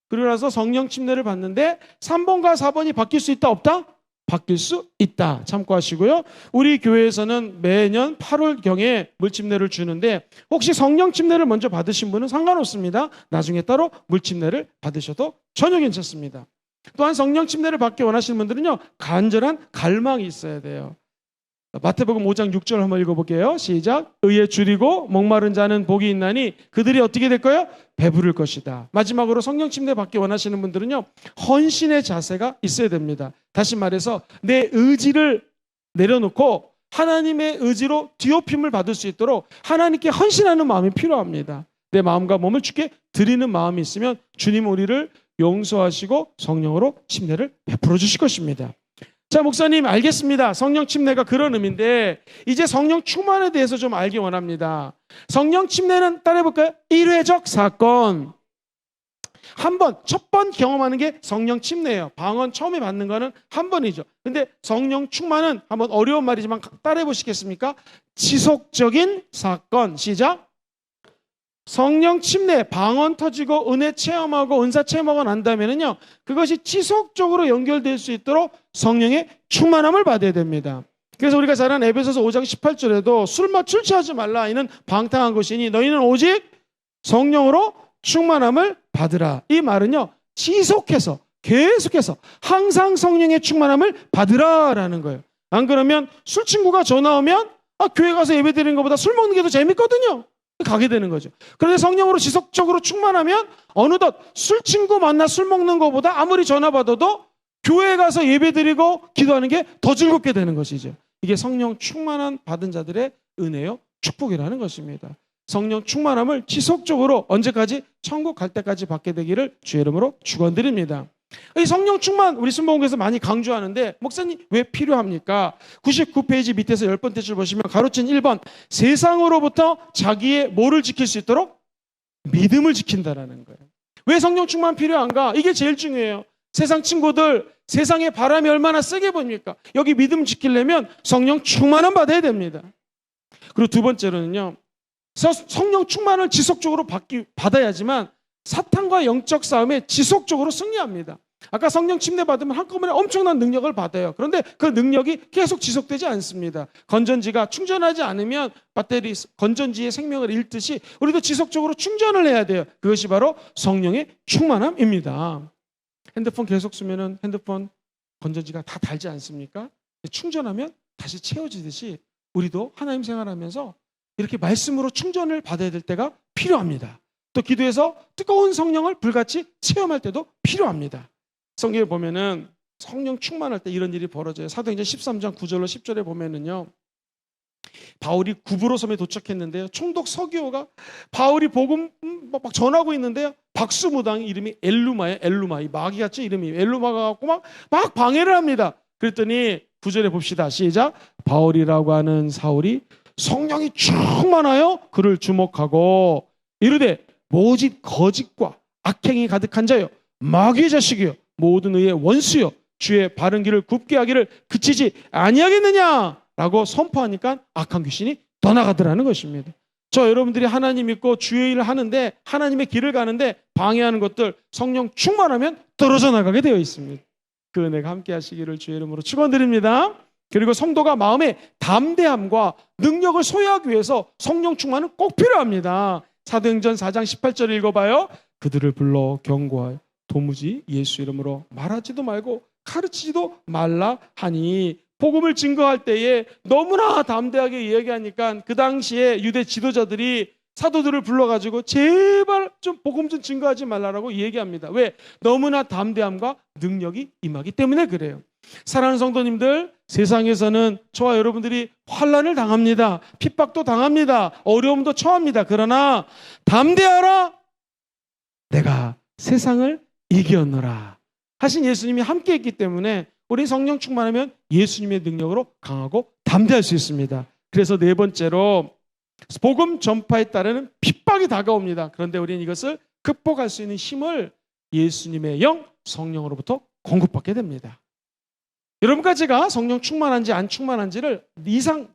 그러고 나서 성령 침례를 받는데 3번과 4번이 바뀔 수 있다, 없다? 바뀔 수 있다. 참고하시고요. 우리 교회에서는 매년 8월경에 물침례를 주는데 혹시 성령 침례를 먼저 받으신 분은 상관없습니다. 나중에 따로 물침례를 받으셔도 전혀 괜찮습니다. 또한 성령 침례를 받기 원하시는 분들은요, 간절한 갈망이 있어야 돼요. 마태복음 5장 6절 한번 읽어볼게요. 시작. 의에 줄이고 목마른 자는 복이 있나니 그들이 어떻게 될 거예요? 배부를 것이다. 마지막으로 성령 침례 받기 원하시는 분들은요, 헌신의 자세가 있어야 됩니다. 다시 말해서 내 의지를 내려놓고 하나님의 의지로 뒤엎임을 받을 수 있도록 하나님께 헌신하는 마음이 필요합니다. 내 마음과 몸을 주께 드리는 마음이 있으면 주님은 우리를 용서하시고 성령으로 침례를 베풀어 주실 것입니다. 자, 목사님 알겠습니다. 성령 침례가 그런 의미인데 이제 성령 충만에 대해서 좀 알기 원합니다. 성령 침례는 따라해볼까요? 일회적 사건. 첫 번 경험하는 게 성령 침례예요. 방언 처음에 받는 거는 한 번이죠. 근데 성령 충만은 한번 어려운 말이지만 따라해보시겠습니까? 지속적인 사건. 시작. 성령 침례, 방언 터지고 은혜 체험하고 은사 체험하고 난 다음에는요, 그것이 지속적으로 연결될 수 있도록 성령의 충만함을 받아야 됩니다. 그래서 우리가 잘 아는 에베소서 5장 18절에도 술맛 출취하지 말라. 이는 방탕한 것이니 너희는 오직 성령으로 충만함을 받으라. 이 말은요, 지속해서 계속해서 항상 성령의 충만함을 받으라라는 거예요. 안 그러면 술 친구가 전화 오면 교회 가서 예배 드리는 것보다 술 먹는 게 더 재밌거든요. 가게 되는 거죠. 그런데 성령으로 지속적으로 충만하면 어느덧 술 친구 만나 술 먹는 것보다 아무리 전화 받아도 교회에 가서 예배 드리고 기도하는 게 더 즐겁게 되는 것이죠. 이게 성령 충만한 받은 자들의 은혜요, 축복이라는 것입니다. 성령 충만함을 지속적으로 언제까지? 천국 갈 때까지 받게 되기를 주의 이름으로 축원드립니다. 이 성령 충만 우리 순복음에서 많이 강조하는데 목사님 왜 필요합니까? 99페이지 밑에서 10번째 줄 보시면 가로친 1번, 세상으로부터 자기의 뭐를 지킬 수 있도록? 믿음을 지킨다라는 거예요. 왜 성령 충만 필요한가? 이게 제일 중요해요. 세상 친구들 세상의 바람이 얼마나 세게 보입니까? 여기 믿음 지키려면 성령 충만함 받아야 됩니다. 그리고 두 번째로는요, 성령 충만을 지속적으로 받아야지만 사탄과 영적 싸움에 지속적으로 승리합니다. 아까 성령 침례 받으면 한꺼번에 엄청난 능력을 받아요. 그런데 그 능력이 계속 지속되지 않습니다. 건전지가 충전하지 않으면 배터리 건전지의 생명을 잃듯이 우리도 지속적으로 충전을 해야 돼요. 그것이 바로 성령의 충만함입니다. 핸드폰 계속 쓰면은 핸드폰 건전지가 다 닳지 않습니까? 충전하면 다시 채워지듯이 우리도 하나님 생활하면서 이렇게 말씀으로 충전을 받아야 될 때가 필요합니다. 또 기도해서 뜨거운 성령을 불같이 체험할 때도 필요합니다. 성경에 보면은 성령 충만할 때 이런 일이 벌어져요. 사도행전 13장 9절로 10절에 보면은요, 바울이 구브로 섬에 도착했는데요, 총독 서기오가 바울이 복음 막 전하고 있는데요, 박수무당 이름이 엘루마예요. 엘루마, 이 마귀 같죠 이름이. 엘루마가 갖고 막 방해를 합니다. 그랬더니 9절에 봅시다. 시작. 바울이라고 하는 사울이 성령이 충만하여 그를 주목하고 이르되 모짓 거짓과 악행이 가득한 자여 마귀의 자식이여 모든 의의 원수여 주의 바른 길을 굽게 하기를 그치지 아니하겠느냐라고 선포하니까 악한 귀신이 떠나가더라는 것입니다. 저 여러분들이 하나님 믿고 주의 일을 하는데 하나님의 길을 가는데 방해하는 것들 성령 충만하면 떨어져 나가게 되어 있습니다. 그 은혜가 함께 하시기를 주의 이름으로 축원드립니다. 그리고 성도가 마음의 담대함과 능력을 소유하기 위해서 성령 충만은 꼭 필요합니다. 사도행전 4장 18절 읽어봐요. 그들을 불러 경고하여 도무지 예수 이름으로 말하지도 말고 가르치지도 말라 하니, 복음을 증거할 때에 너무나 담대하게 이야기하니까 그 당시에 유대 지도자들이 사도들을 불러가지고 제발 좀 복음 좀 증거하지 말라라고 얘기합니다. 왜? 너무나 담대함과 능력이 임하기 때문에 그래요. 사랑하는 성도님들, 세상에서는 저와 여러분들이 환난을 당합니다. 핍박도 당합니다. 어려움도 처합니다. 그러나 담대하라, 내가 세상을 이겼노라 하신 예수님이 함께 있기 때문에 우리 성령 충만하면 예수님의 능력으로 강하고 담대할 수 있습니다. 그래서 네 번째로, 복음 전파에 따르는 핍박이 다가옵니다. 그런데 우리는 이것을 극복할 수 있는 힘을 예수님의 영, 성령으로부터 공급받게 됩니다. 여러분까지 제가 성령 충만한지 안 충만한지를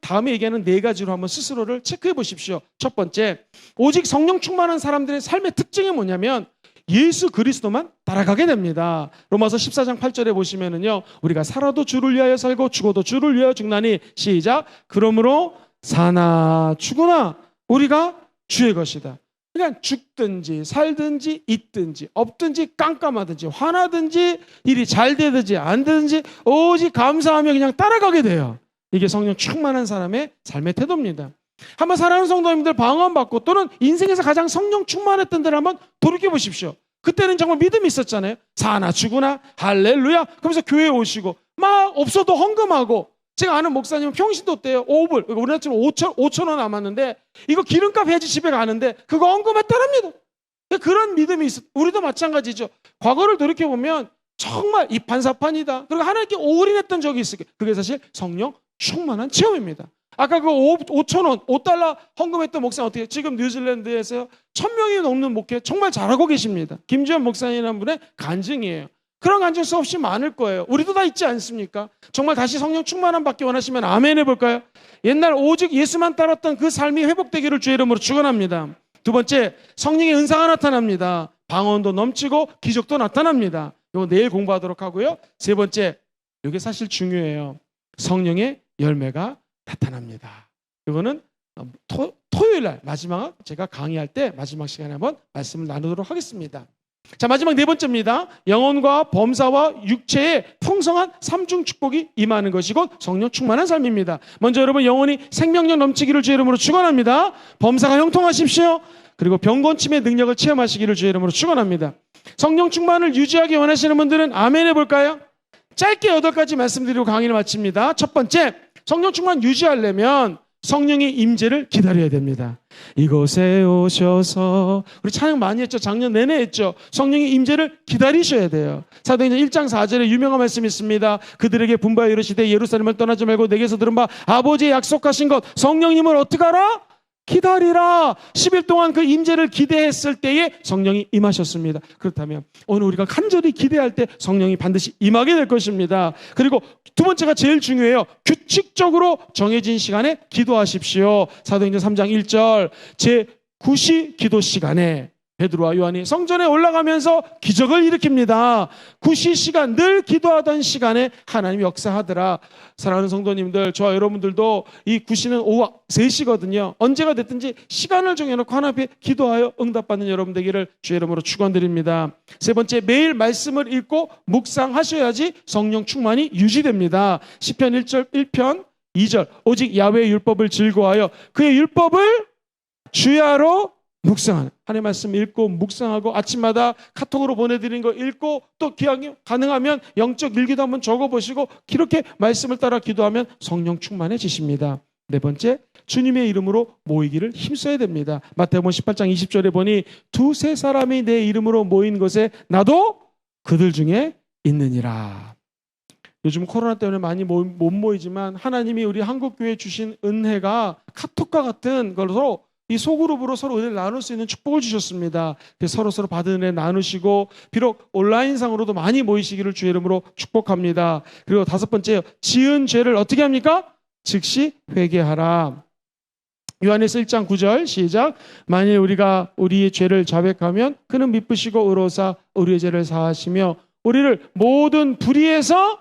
다음에 얘기하는 네 가지로 한번 스스로를 체크해 보십시오. 첫 번째, 오직 성령 충만한 사람들의 삶의 특징이 뭐냐면 예수 그리스도만 따라가게 됩니다. 로마서 14장 8절에 보시면은요, 우리가 살아도 주를 위하여 살고 죽어도 주를 위하여 죽나니, 시작, 그러므로 사나 죽으나 우리가 주의 것이다. 그냥 죽든지 살든지 있든지 없든지 깜깜하든지 화나든지 일이 잘 되든지 안 되든지 오직 감사하며 그냥 따라가게 돼요. 이게 성령 충만한 사람의 삶의 태도입니다. 한번 사랑하는 성도님들 방언받고 또는 인생에서 가장 성령 충만했던 데를 한번 돌이켜 보십시오. 그때는 정말 믿음이 있었잖아요. 사나 죽으나 할렐루야 그러면서 교회에 오시고 막 없어도 헌금하고, 제가 아는 목사님은 평신도 때요 5불, 우리나라처럼 5천 원 남았는데 이거 기름값 해야지 집에 가는데 그거 헌금했다랍니다. 그런 믿음이 있어. 우리도 마찬가지죠. 과거를 돌이켜보면 정말 이판사판이다, 그리고 하나님께 올인했던 적이 있어요. 그게 사실 성령 충만한 체험입니다. 아까 그 5천 원, 5달러 헌금했던 목사님 어떻게, 지금 뉴질랜드에서 1,000명이 넘는 목회 정말 잘하고 계십니다. 김지현 목사님이라는 분의 간증이에요. 그런 간증 수없이 많을 거예요. 우리도 다 있지 않습니까? 정말 다시 성령 충만함 받기 원하시면 아멘 해볼까요? 옛날 오직 예수만 따랐던 그 삶이 회복되기를 주의 이름으로 축원합니다. 두 번째, 성령의 은사가 나타납니다. 방언도 넘치고 기적도 나타납니다. 이거 내일 공부하도록 하고요. 세 번째, 이게 사실 중요해요. 성령의 열매가 나타납니다. 이거는 토요일 날 마지막 제가 강의할 때 마지막 시간에 한번 말씀을 나누도록 하겠습니다. 자, 마지막 네 번째입니다. 영혼과 범사와 육체의 풍성한 삼중 축복이 임하는 것이 곧 성령 충만한 삶입니다. 먼저 여러분, 영혼이 생명력 넘치기를 주의 이름으로 축원합니다. 범사가 형통하십시오. 그리고 병곤침의 능력을 체험하시기를 주의 이름으로 축원합니다. 성령 충만을 유지하기 원하시는 분들은 아멘 해볼까요? 짧게 8가지 말씀드리고 강의를 마칩니다. 첫 번째, 성령 충만 유지하려면 성령의 임재를 기다려야 됩니다. 이곳에 오셔서, 우리 찬양 많이 했죠. 작년 내내 했죠. 성령의 임재를 기다리셔야 돼요. 사도행전 1장 4절에 유명한 말씀이 있습니다. 그들에게 분바여 이르시되 예루살렘을 떠나지 말고 내게서 들은 바 아버지의 약속하신 것 성령님을 어떻게 하라? 기다리라. 10일 동안 그 임재를 기대했을 때에 성령이 임하셨습니다. 그렇다면 오늘 우리가 간절히 기대할 때 성령이 반드시 임하게 될 것입니다. 그리고 두 번째가 제일 중요해요. 규칙적으로 정해진 시간에 기도하십시오. 사도행전 3장 1절, 제9시 기도 시간에 베드로와 요한이 성전에 올라가면서 기적을 일으킵니다. 9시 시간, 늘 기도하던 시간에 하나님이 역사하더라. 사랑하는 성도님들, 저와 여러분들도 이 9시는 오후 3시거든요. 언제가 됐든지 시간을 정해놓고 하나님 앞에 기도하여 응답받는 여러분 되기를 주의 이름으로 축원드립니다. 세 번째, 매일 말씀을 읽고 묵상하셔야지 성령 충만이 유지됩니다. 시편 1편 2절, 오직 야훼의 율법을 즐거워하여 그의 율법을 주야로 묵상하는, 하나님의 말씀 읽고 묵상하고 아침마다 카톡으로 보내드리는 거 읽고 또 기왕이 가능하면 영적 일기도 한번 적어보시고 이렇게 말씀을 따라 기도하면 성령 충만해지십니다. 네 번째, 주님의 이름으로 모이기를 힘써야 됩니다. 마태복음 18장 20절에 보니 두세 사람이 내 이름으로 모인 곳에 나도 그들 중에 있느니라. 요즘 코로나 때문에 많이 못 모이지만 하나님이 우리 한국교회에 주신 은혜가 카톡과 같은 걸로 이 소그룹으로 서로 은혜를 나눌 수 있는 축복을 주셨습니다. 서로 받은 은혜 나누시고, 비록 온라인상으로도 많이 모이시기를 주의 이름으로 축복합니다. 그리고 다섯 번째, 지은 죄를 어떻게 합니까? 즉시 회개하라. 요한에서 1장 9절 시작. 만일 우리가 우리의 죄를 자백하면 그는 미쁘시고 의로우사 우리의 죄를 사하시며 우리를 모든 불의에서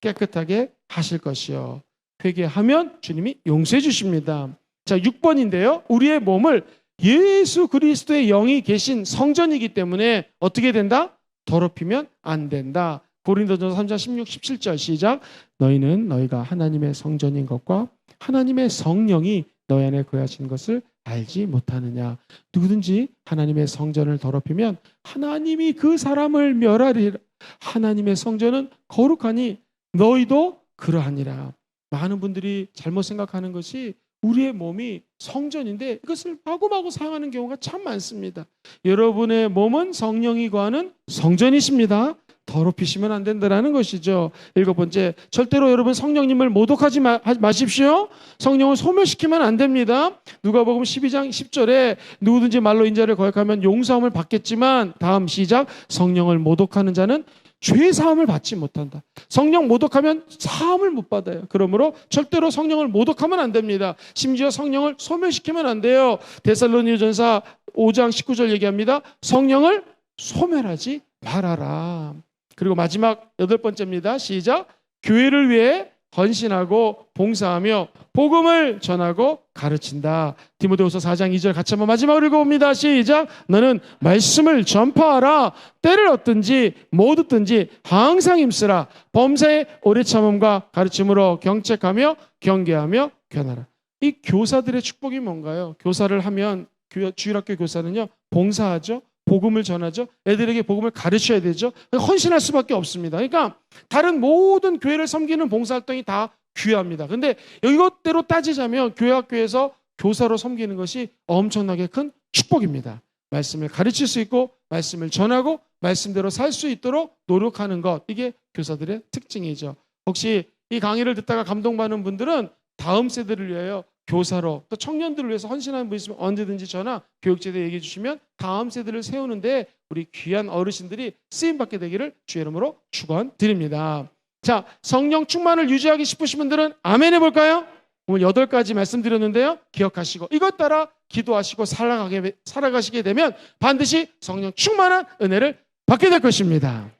깨끗하게 하실 것이요. 회개하면 주님이 용서해 주십니다. 자, 6번인데요. 우리의 몸을 예수 그리스도의 영이 계신 성전이기 때문에 어떻게 된다? 더럽히면 안 된다. 고린도전서 3장 16, 17절 시작. 너희는 너희가 하나님의 성전인 것과 하나님의 성령이 너희 안에 거하신 것을 알지 못하느냐. 누구든지 하나님의 성전을 더럽히면 하나님이 그 사람을 멸하리라. 하나님의 성전은 거룩하니 너희도 그러하니라. 많은 분들이 잘못 생각하는 것이 우리의 몸이 성전인데 이것을 마구마구 사용하는 경우가 참 많습니다. 여러분의 몸은 성령이 거하는 성전이십니다. 더럽히시면 안 된다는 것이죠. 7번째, 절대로 여러분 성령님을 모독하지 마십시오. 성령을 소멸시키면 안 됩니다. 누가복음 12장 10절에 누구든지 말로 인자를 거역하면 용서함을 받겠지만, 다음 시작, 성령을 모독하는 자는 죄 사함을 받지 못한다. 성령 모독하면 사함을 못 받아요. 그러므로 절대로 성령을 모독하면 안 됩니다. 심지어 성령을 소멸시키면 안 돼요. 데살로니가전서 5장 19절 얘기합니다. 성령을 소멸하지 말아라. 그리고 마지막 8번째입니다. 시작. 교회를 위해 헌신하고 봉사하며 복음을 전하고 가르친다. 디모데후서 4장 2절 같이 한번 마지막으로 읽어봅니다. 시작. 너는 말씀을 전파하라. 때를 얻든지 못 얻든지 항상 힘쓰라. 범사에 오래 참음과 가르침으로 경책하며 경계하며 견하라. 이 교사들의 축복이 뭔가요? 교사를 하면 주일학교 교사는요, 봉사하죠. 복음을 전하죠. 애들에게 복음을 가르쳐야 되죠. 헌신할 수밖에 없습니다. 그러니까 다른 모든 교회를 섬기는 봉사활동이 다 귀합니다. 근데 이것대로 따지자면 교회학교에서 교사로 섬기는 것이 엄청나게 큰 축복입니다. 말씀을 가르칠 수 있고 말씀을 전하고 말씀대로 살 수 있도록 노력하는 것, 이게 교사들의 특징이죠. 혹시 이 강의를 듣다가 감동받는 분들은 다음 세대를 위하여 교사로, 또 청년들을 위해서 헌신하는 분 있으면 언제든지 전화 교육제도에 얘기해 주시면 다음 세대를 세우는데 우리 귀한 어르신들이 쓰임받게 되기를 주의 이름으로 축원드립니다. 자, 성령 충만을 유지하기 싶으신 분들은 아멘 해볼까요? 오늘 8가지 말씀드렸는데요, 기억하시고 이것 따라 기도하시고 살아가시게 되면 반드시 성령 충만한 은혜를 받게 될 것입니다.